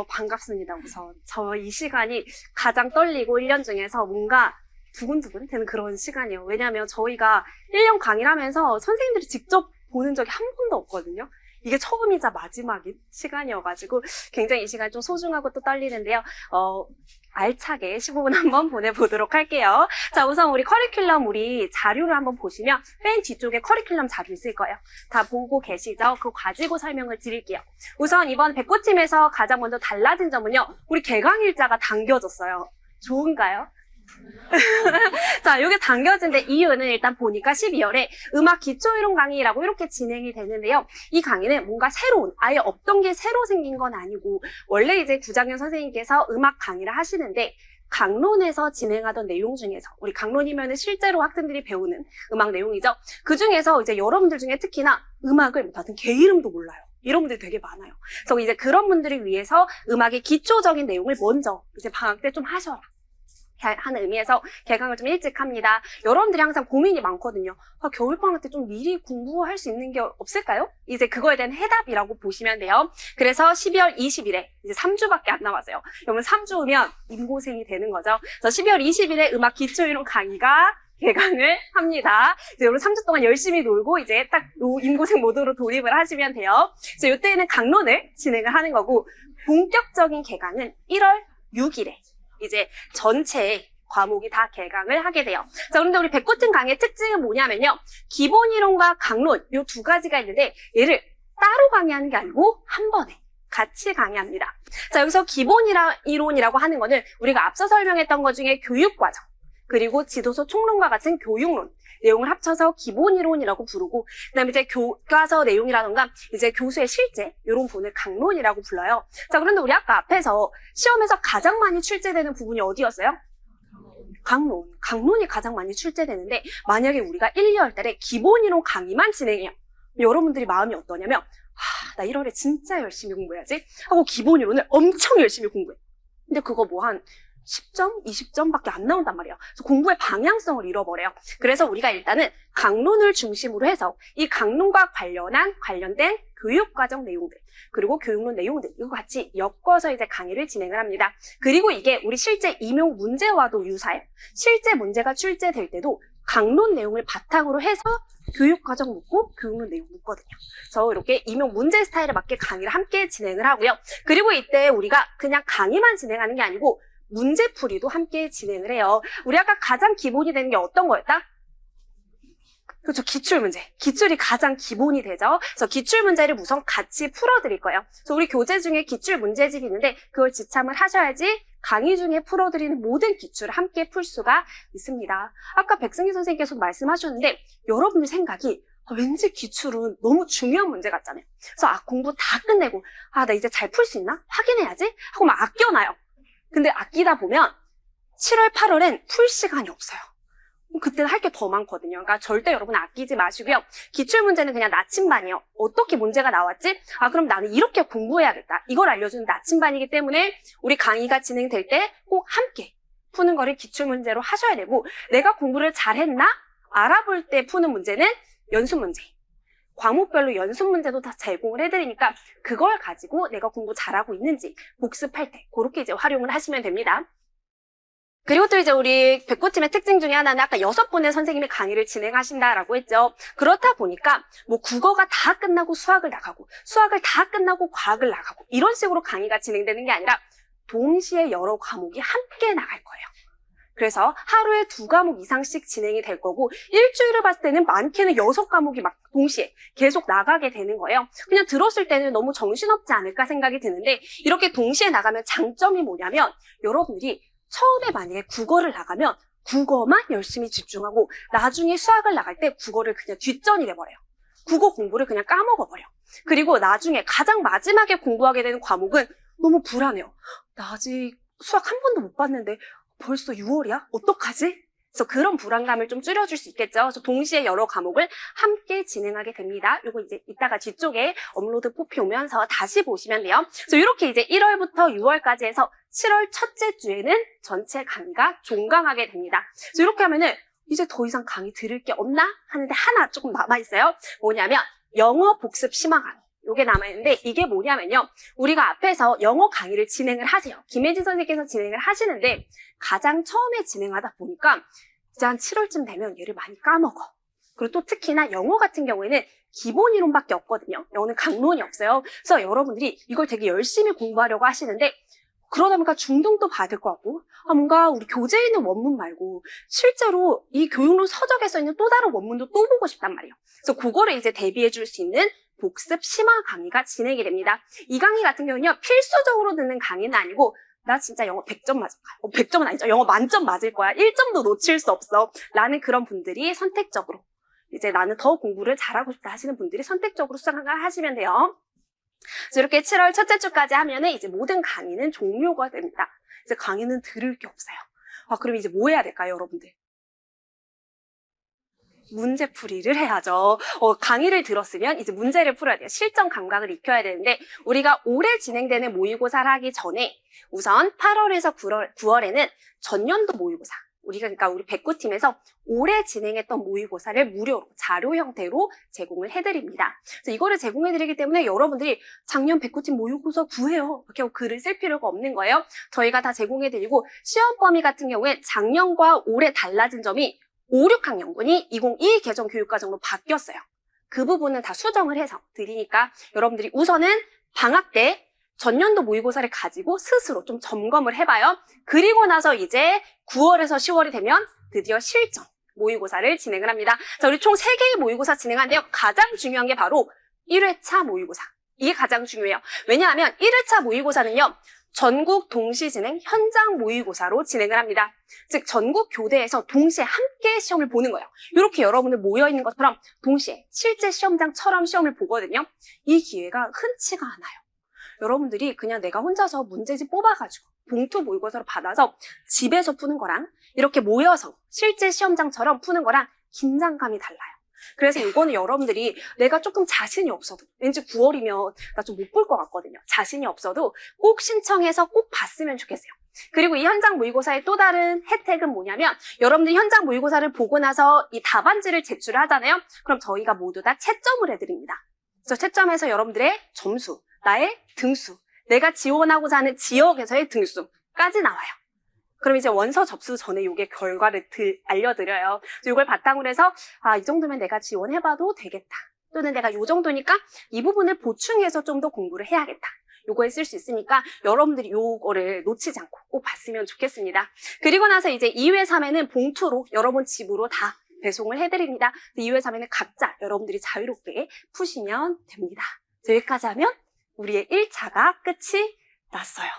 반갑습니다, 우선. 저 이 시간이 가장 떨리고 1년 중에서 뭔가 두근두근 되는 그런 시간이에요. 왜냐하면 저희가 1년 강의를 하면서 선생님들이 직접 보는 적이 한 번도 없거든요. 이게 처음이자 마지막인 시간이어가지고 굉장히 이 시간 좀 소중하고 또 떨리는데요. 알차게 15분 한번 보내보도록 할게요. 자, 우선 우리 커리큘럼 우리 자료를 한번 보시면 맨 뒤쪽에 커리큘럼 자료 있을 거예요. 다 보고 계시죠? 그거 가지고 설명을 드릴게요. 우선 이번 백호팀에서 가장 먼저 달라진 점은요. 우리 개강일자가 당겨졌어요. 좋은가요? 자, 이게 당겨진데 이유는 일단 보니까 12월에 음악 기초이론 강의라고 이렇게 진행이 되는데요. 이 강의는 뭔가 새로운, 아예 없던 게 새로 생긴 건 아니고 원래 이제 구장현 선생님께서 음악 강의를 하시는데 강론에서 진행하던 내용 중에서 우리 강론이면은 실제로 학생들이 배우는 음악 내용이죠. 그 중에서 이제 여러분들 중에 특히나 음악을 다들 개 이름도 몰라요. 이런 분들이 되게 많아요. 그래서 이제 그런 분들을 위해서 음악의 기초적인 내용을 먼저 이제 방학 때 좀 하셔라 하는 의미에서 개강을 좀 일찍 합니다. 여러분들이 항상 고민이 많거든요. 겨울방학 때 좀 미리 공부할 수 있는 게 없을까요? 이제 그거에 대한 해답이라고 보시면 돼요. 그래서 12월 20일에 이제 3주밖에 안 남았어요. 그러면 3주 후면 임고생이 되는 거죠. 그래서 12월 20일에 음악 기초이론 강의가 개강을 합니다. 이제 여러분 3주 동안 열심히 놀고 이제 딱 임고생 모드로 돌입을 하시면 돼요. 그래서 이때는 강론을 진행을 하는 거고 본격적인 개강은 1월 6일에 이제 전체 과목이 다 개강을 하게 돼요. 자, 그런데 우리 백호팀 강의의 특징은 뭐냐면요. 기본 이론과 강론 이 두 가지가 있는데 얘를 따로 강의하는 게 아니고 한 번에 같이 강의합니다. 자, 여기서 기본 이론이라고 하는 거는 우리가 앞서 설명했던 것 중에 교육과정 그리고 지도서 총론과 같은 교육론 내용을 합쳐서 기본 이론이라고 부르고 그다음에 이제 교과서 내용이라던가 이제 교수의 실제 이런 부분을 강론이라고 불러요. 자, 그런데 우리 아까 앞에서 시험에서 가장 많이 출제되는 부분이 어디였어요? 강론. 강론이 가장 많이 출제되는데 만약에 우리가 1, 2월 달에 기본 이론 강의만 진행해요. 여러분들이 마음이 어떠냐면 나 1월에 진짜 열심히 공부해야지 하고 기본 이론을 엄청 열심히 공부해. 근데 그거 뭐 한 10점, 20점밖에 안 나온단 말이에요. 그래서 공부의 방향성을 잃어버려요. 그래서 우리가 일단은 강론을 중심으로 해서 이 강론과 관련된 교육과정 내용들 그리고 교육론 내용들 이거 같이 엮어서 이제 강의를 진행을 합니다. 그리고 이게 우리 실제 임용 문제와도 유사해요. 실제 문제가 출제될 때도 강론 내용을 바탕으로 해서 교육과정 묻고 교육론 내용 묻거든요. 그래서 이렇게 임용 문제 스타일에 맞게 강의를 함께 진행을 하고요. 그리고 이때 우리가 그냥 강의만 진행하는 게 아니고 문제풀이도 함께 진행을 해요. 우리 아까 가장 기본이 되는 게 어떤 거였다? 그렇죠. 기출문제. 기출이 가장 기본이 되죠. 그래서 기출문제를 우선 같이 풀어드릴 거예요. 그래서 우리 교재 중에 기출문제집이 있는데 그걸 지참을 하셔야지 강의 중에 풀어드리는 모든 기출을 함께 풀 수가 있습니다. 아까 백승희 선생님께서 말씀하셨는데 여러분들 생각이 왠지 기출은 너무 중요한 문제 같잖아요. 그래서 공부 다 끝내고 나 이제 잘 풀 수 있나? 확인해야지 하고 막 아껴놔요. 근데 아끼다 보면 7월, 8월엔 풀 시간이 없어요. 그때는 할 게 더 많거든요. 그러니까 절대 여러분 아끼지 마시고요. 기출문제는 그냥 나침반이에요. 어떻게 문제가 나왔지? 그럼 나는 이렇게 공부해야겠다. 이걸 알려주는 나침반이기 때문에 우리 강의가 진행될 때 꼭 함께 푸는 거를 기출문제로 하셔야 되고 내가 공부를 잘했나? 알아볼 때 푸는 문제는 연습문제. 과목별로 연습 문제도 다 제공을 해드리니까 그걸 가지고 내가 공부 잘하고 있는지 복습할 때 그렇게 이제 활용을 하시면 됩니다. 그리고 또 이제 우리 백구팀의 특징 중에 하나는 아까 6분의 선생님이 강의를 진행하신다라고 했죠. 그렇다 보니까 뭐 국어가 다 끝나고 수학을 나가고 수학을 다 끝나고 과학을 나가고 이런 식으로 강의가 진행되는 게 아니라 동시에 여러 과목이 함께 나갈 거예요. 그래서 하루에 2과목 이상씩 진행이 될 거고 일주일을 봤을 때는 많게는 6과목이 막 동시에 계속 나가게 되는 거예요. 그냥 들었을 때는 너무 정신없지 않을까 생각이 드는데 이렇게 동시에 나가면 장점이 뭐냐면 여러분들이 처음에 만약에 국어를 나가면 국어만 열심히 집중하고 나중에 수학을 나갈 때 국어를 그냥 뒷전이 돼버려요. 국어 공부를 그냥 까먹어버려. 그리고 나중에 가장 마지막에 공부하게 되는 과목은 너무 불안해요. 나 아직 수학 한 번도 못 봤는데 벌써 6월이야? 어떡하지? 그래서 그런 불안감을 좀 줄여줄 수 있겠죠. 그래서 동시에 여러 과목을 함께 진행하게 됩니다. 요거 이제 이따가 뒤쪽에 업로드 포피 오면서 다시 보시면 돼요. 그래서 이렇게 이제 1월부터 6월까지 해서 7월 첫째 주에는 전체 강의가 종강하게 됩니다. 그래서 이렇게 하면은 이제 더 이상 강의 들을 게 없나? 하는데 하나 조금 남아있어요. 뭐냐면 영어 복습 심화 강의. 요게 남아있는데 이게 뭐냐면요. 우리가 앞에서 영어 강의를 진행을 하세요. 김혜진 선생님께서 진행을 하시는데 가장 처음에 진행하다 보니까 이제 한 7월쯤 되면 얘를 많이 까먹어. 그리고 또 특히나 영어 같은 경우에는 기본 이론밖에 없거든요. 영어는 강론이 없어요. 그래서 여러분들이 이걸 되게 열심히 공부하려고 하시는데 그러다 보니까 중등도 받을 것 같고 뭔가 우리 교재에 있는 원문 말고 실제로 이 교육론 서적에 써 있는 또 다른 원문도 또 보고 싶단 말이에요. 그래서 그거를 이제 대비해 줄 수 있는 복습 심화 강의가 진행이 됩니다. 이 강의 같은 경우는요, 필수적으로 듣는 강의는 아니고 나 진짜 영어 100점 맞을 거야. 100점은 아니죠. 영어 만점 맞을 거야. 1점도 놓칠 수 없어. 라는 그런 분들이 선택적으로 이제 나는 더 공부를 잘하고 싶다 하시는 분들이 선택적으로 수강을 하시면 돼요. 그래서 이렇게 7월 첫째 주까지 하면은 이제 모든 강의는 종료가 됩니다. 이제 강의는 들을 게 없어요. 그럼 이제 뭐 해야 될까요, 여러분들? 문제풀이를 해야죠. 강의를 들었으면 이제 문제를 풀어야 돼요. 실전 감각을 익혀야 되는데 우리가 올해 진행되는 모의고사를 하기 전에 우선 8월에서 9월에는 전년도 모의고사 그러니까 우리 백구팀에서 올해 진행했던 모의고사를 무료로 자료 형태로 제공을 해드립니다. 그래서 이거를 제공해드리기 때문에 여러분들이 작년 백구팀 모의고사 구해요 이렇게 글을 쓸 필요가 없는 거예요. 저희가 다 제공해드리고 시험 범위 같은 경우에 작년과 올해 달라진 점이 5, 6학년분이 2022 개정 교육과정으로 바뀌었어요. 그 부분은 다 수정을 해서 드리니까 여러분들이 우선은 방학 때 전년도 모의고사를 가지고 스스로 좀 점검을 해봐요. 그리고 나서 이제 9월에서 10월이 되면 드디어 실전 모의고사를 진행을 합니다. 자, 우리 총 3개의 모의고사 진행하는데요. 가장 중요한 게 바로 1회차 모의고사. 이게 가장 중요해요. 왜냐하면 1회차 모의고사는요. 전국 동시 진행 현장 모의고사로 진행을 합니다. 즉 전국 교대에서 동시에 함께 시험을 보는 거예요. 이렇게 여러분들 모여있는 것처럼 동시에 실제 시험장처럼 시험을 보거든요. 이 기회가 흔치가 않아요. 여러분들이 그냥 내가 혼자서 문제집 뽑아가지고 봉투 모의고사로 받아서 집에서 푸는 거랑 이렇게 모여서 실제 시험장처럼 푸는 거랑 긴장감이 달라요. 그래서 이거는 여러분들이 내가 조금 자신이 없어도 왠지 9월이면 나 좀 못 볼 것 같거든요. 자신이 없어도 꼭 신청해서 꼭 봤으면 좋겠어요. 그리고 이 현장 모의고사의 또 다른 혜택은 뭐냐면 여러분들이 현장 모의고사를 보고 나서 이 답안지를 제출을 하잖아요. 그럼 저희가 모두 다 채점을 해드립니다. 그래서 채점해서 여러분들의 점수, 나의 등수, 내가 지원하고자 하는 지역에서의 등수까지 나와요. 그럼 이제 원서 접수 전에 요게 결과를 알려드려요. 이걸 바탕으로 해서 이 정도면 내가 지원해봐도 되겠다. 또는 내가 요 정도니까 이 부분을 보충해서 좀 더 공부를 해야겠다. 요거에 쓸 수 있으니까 여러분들이 요거를 놓치지 않고 꼭 봤으면 좋겠습니다. 그리고 나서 이제 2회, 3회는 봉투로 여러분 집으로 다 배송을 해드립니다. 2회, 3회는 각자 여러분들이 자유롭게 푸시면 됩니다. 여기까지 하면 우리의 1차가 끝이 났어요.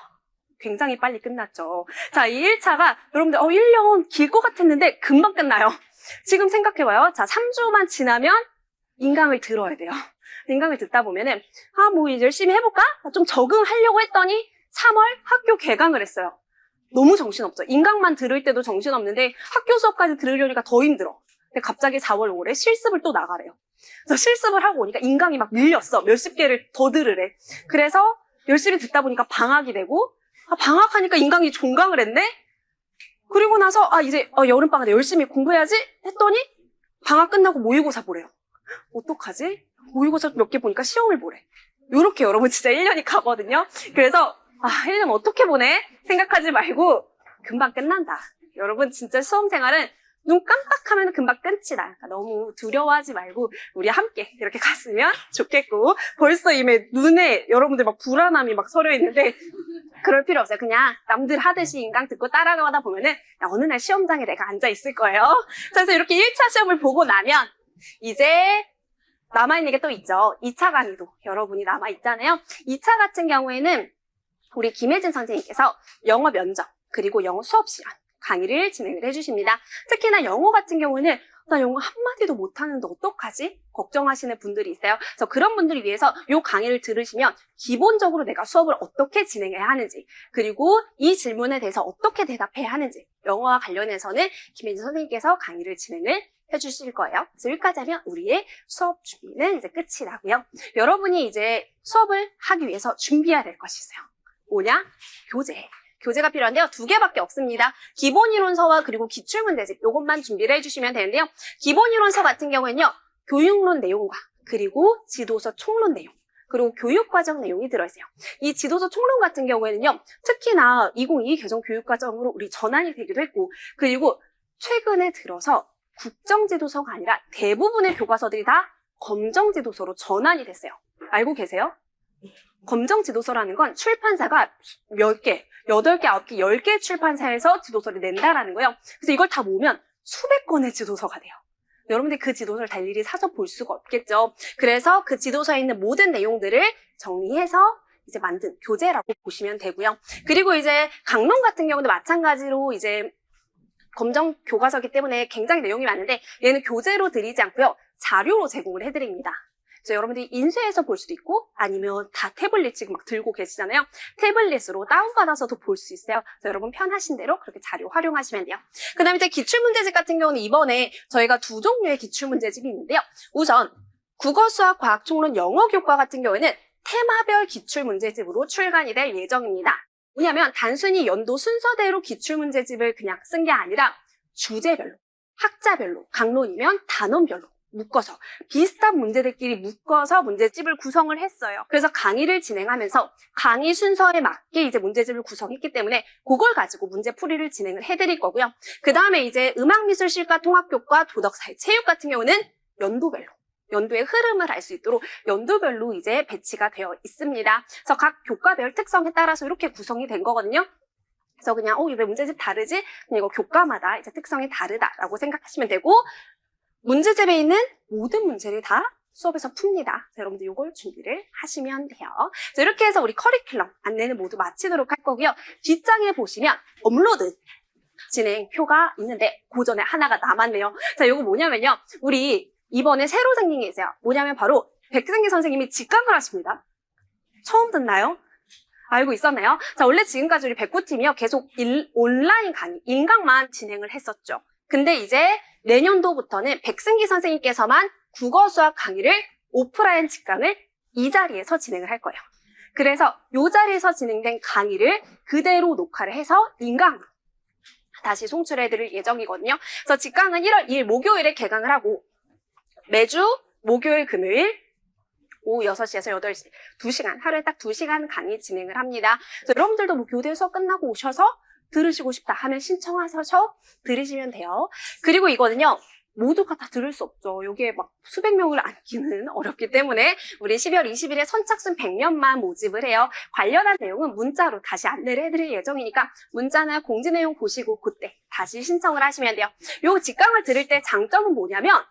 굉장히 빨리 끝났죠. 자, 이 1차가 여러분들 1년 길 것 같았는데 금방 끝나요. 지금 생각해봐요. 자, 3주만 지나면 인강을 들어야 돼요. 인강을 듣다 보면은 뭐 이제 열심히 해볼까? 좀 적응하려고 했더니 3월 학교 개강을 했어요. 너무 정신없죠. 인강만 들을 때도 정신없는데 학교 수업까지 들으려니까 더 힘들어. 근데 갑자기 4월, 5월에 실습을 또 나가래요. 그래서 실습을 하고 오니까 인강이 막 밀렸어. 몇십 개를 더 들으래. 그래서 열심히 듣다 보니까 방학이 되고 방학하니까 인강이 종강을 했네? 그리고 나서 이제 여름방학에 열심히 공부해야지 했더니 방학 끝나고 모의고사 보래요. 어떡하지? 모의고사 몇 개 보니까 시험을 보래. 요렇게 여러분 진짜 1년이 가거든요. 그래서 1년 어떻게 보내? 생각하지 말고 금방 끝난다. 여러분 진짜 수험 생활은 눈 깜빡하면 금방 끝이다. 그러니까 너무 두려워하지 말고 우리 함께 이렇게 갔으면 좋겠고, 벌써 이미 눈에 여러분들 막 불안함이 막 서려 있는데 그럴 필요 없어요. 그냥 남들 하듯이 인강 듣고 따라가다 보면은 어느 날 시험장에 내가 앉아 있을 거예요. 그래서 이렇게 1차 시험을 보고 나면 이제 남아있는 게 또 있죠. 2차 강의도 여러분이 남아있잖아요. 2차 같은 경우에는 우리 김혜진 선생님께서 영어 면접 그리고 영어 수업 시간 강의를 진행을 해주십니다. 특히나 영어 같은 경우는 나 영어 한마디도 못하는데 어떡하지? 걱정하시는 분들이 있어요. 그래서 그런 분들을 위해서 이 강의를 들으시면 기본적으로 내가 수업을 어떻게 진행해야 하는지, 그리고 이 질문에 대해서 어떻게 대답해야 하는지, 영어와 관련해서는 김혜진 선생님께서 강의를 진행을 해주실 거예요. 그래서 여기까지 하면 우리의 수업 준비는 이제 끝이 나고요. 여러분이 이제 수업을 하기 위해서 준비해야 될 것이 있어요. 뭐냐? 교재. 교재가 필요한데요. 2개밖에 없습니다. 기본이론서와 그리고 기출문제집, 요것만 준비를 해주시면 되는데요. 기본이론서 같은 경우에는요, 교육론 내용과 그리고 지도서 총론 내용, 그리고 교육과정 내용이 들어있어요. 이 지도서 총론 같은 경우에는요, 특히나 2022 개정 교육과정으로 우리 전환이 되기도 했고, 그리고 최근에 들어서 국정지도서가 아니라 대부분의 교과서들이 다 검정지도서로 전환이 됐어요. 알고 계세요? 검정지도서라는 건 출판사가 몇 개, 8개, 9개, 10개 출판사에서 지도서를 낸다라는 거예요. 그래서 이걸 다 모으면 수백 권의 지도서가 돼요. 여러분들이 그 지도서를 다 일일이 사서 볼 수가 없겠죠. 그래서 그 지도서에 있는 모든 내용들을 정리해서 이제 만든 교재라고 보시면 되고요. 그리고 이제 강론 같은 경우도 마찬가지로 이제 검정 교과서이기 때문에 굉장히 내용이 많은데 얘는 교재로 드리지 않고요. 자료로 제공을 해드립니다. 그래서 여러분들이 인쇄해서 볼 수도 있고 아니면 다 태블릿 지금 막 들고 계시잖아요. 태블릿으로 다운받아서도 볼 수 있어요. 그래서 여러분 편하신 대로 그렇게 자료 활용하시면 돼요. 그 다음에 이제 기출문제집 같은 경우는 이번에 저희가 2종류의 기출문제집이 있는데요. 우선 국어, 수학, 과학, 총론, 영어 교과 같은 경우에는 테마별 기출문제집으로 출간이 될 예정입니다. 뭐냐면 단순히 연도 순서대로 기출문제집을 그냥 쓴 게 아니라 주제별로, 학자별로, 강론이면 단원별로 묶어서 비슷한 문제들끼리 묶어서 문제집을 구성을 했어요. 그래서 강의를 진행하면서 강의 순서에 맞게 이제 문제집을 구성했기 때문에 그걸 가지고 문제풀이를 진행을 해드릴 거고요. 그 다음에 이제 음악미술, 실과, 통합교과, 도덕사회, 체육 같은 경우는 연도별로, 연도의 흐름을 알 수 있도록 연도별로 이제 배치가 되어 있습니다. 그래서 각 교과별 특성에 따라서 이렇게 구성이 된 거거든요. 그래서 그냥 왜 문제집 다르지? 그냥 이거 교과마다 이제 특성이 다르다라고 생각하시면 되고, 문제집에 있는 모든 문제를 다 수업에서 풉니다. 여러분들 이걸 준비를 하시면 돼요. 그래서 이렇게 해서 우리 커리큘럼 안내는 모두 마치도록 할 거고요. 뒷장에 보시면 업로드 진행표가 있는데 그 전에 하나가 남았네요. 자, 이거 뭐냐면요. 우리 이번에 새로 생긴 게 있어요. 뭐냐면 바로 백승기 선생님이 직강을 하십니다. 처음 듣나요? 알고 있었나요? 자, 원래 지금까지 우리 백구팀이요. 계속 온라인 강의, 인강만 진행을 했었죠. 근데 이제 내년도부터는 백승기 선생님께서만 국어, 수학 강의를 오프라인 직강을 이 자리에서 진행을 할 거예요. 그래서 이 자리에서 진행된 강의를 그대로 녹화를 해서 인강으로 다시 송출해드릴 예정이거든요. 그래서 직강은 1월 2일 목요일에 개강을 하고 매주 목요일, 금요일 오후 6시에서 8시 2시간, 하루에 딱 2시간 강의 진행을 합니다. 그래서 여러분들도 뭐 교대 수업 끝나고 오셔서 들으시고 싶다 하면 신청하셔서 들으시면 돼요. 그리고 이거는요, 모두가 다 들을 수 없죠. 여기에 막 수백 명을 앉기는 어렵기 때문에 우리 12월 20일에 선착순 100명만 모집을 해요. 관련한 내용은 문자로 다시 안내를 해드릴 예정이니까 문자나 공지 내용 보시고 그때 다시 신청을 하시면 돼요. 요 직강을 들을 때 장점은 뭐냐면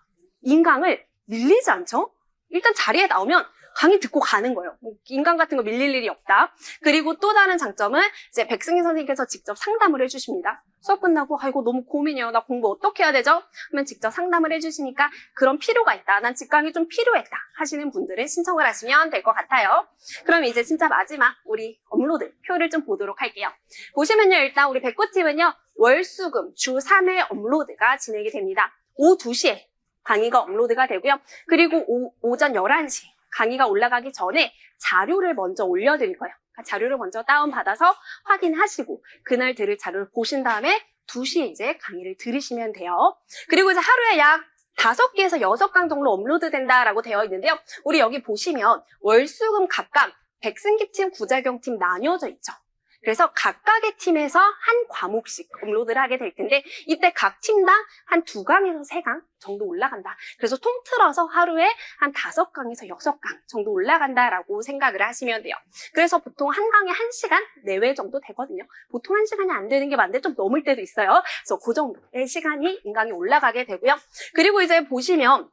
인강을 밀리지 않죠? 일단 자리에 나오면 강의 듣고 가는 거예요. 인강 같은 거 밀릴 일이 없다. 그리고 또 다른 장점은 이제 백승희 선생님께서 직접 상담을 해주십니다. 수업 끝나고 이거 너무 고민이에요. 나 공부 어떻게 해야 되죠? 하면 직접 상담을 해주시니까 그런 필요가 있다. 난 직강이 좀 필요했다 하시는 분들은 신청을 하시면 될 것 같아요. 그럼 이제 진짜 마지막 우리 업로드 표를 좀 보도록 할게요. 보시면요, 일단 우리 백구팀은요, 월수금 주 3회 업로드가 진행이 됩니다. 오후 2시에 강의가 업로드가 되고요. 그리고 오전 11시 강의가 올라가기 전에 자료를 먼저 올려드릴 거예요. 자료를 먼저 다운받아서 확인하시고 그날 들을 자료를 보신 다음에 2시에 이제 강의를 들으시면 돼요. 그리고 이제 하루에 약 5개에서 6강 정도 업로드 된다라고 되어 있는데요. 우리 여기 보시면 월수금 각각 백승기팀, 구자경팀 나뉘어져 있죠. 그래서 각각의 팀에서 한 과목씩 업로드를 하게 될 텐데 이때 각 팀당 한 2강에서 3강 정도 올라간다. 그래서 통틀어서 하루에 한 5강에서 6강 정도 올라간다라고 생각을 하시면 돼요. 그래서 보통 한 강에 1시간 내외 정도 되거든요. 보통 1시간이 안 되는 게 많은데 좀 넘을 때도 있어요. 그래서 그 정도의 시간이 인강이 올라가게 되고요. 그리고 이제 보시면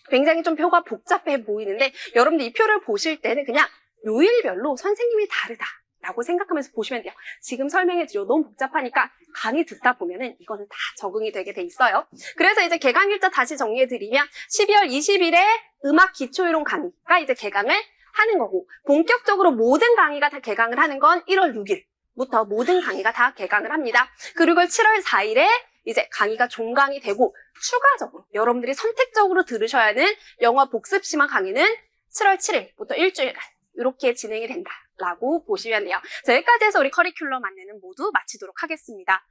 굉장히 좀 표가 복잡해 보이는데 여러분들 이 표를 보실 때는 그냥 요일별로 선생님이 다르다. 라고 생각하면서 보시면 돼요. 지금 설명해드려 너무 복잡하니까 강의 듣다 보면은 이거는 다 적응이 되게 돼 있어요. 그래서 이제 개강일자 다시 정리해드리면 12월 20일에 음악 기초이론 강의가 이제 개강을 하는 거고 본격적으로 모든 강의가 다 개강을 하는 건 1월 6일부터 모든 강의가 다 개강을 합니다. 그리고 7월 4일에 이제 강의가 종강이 되고 추가적으로 여러분들이 선택적으로 들으셔야 하는 영어 복습 심화 강의는 7월 7일부터 일주일간 이렇게 진행이 된다라고 보시면 돼요. 자, 여기까지 해서 우리 커리큘럼 안내는 모두 마치도록 하겠습니다.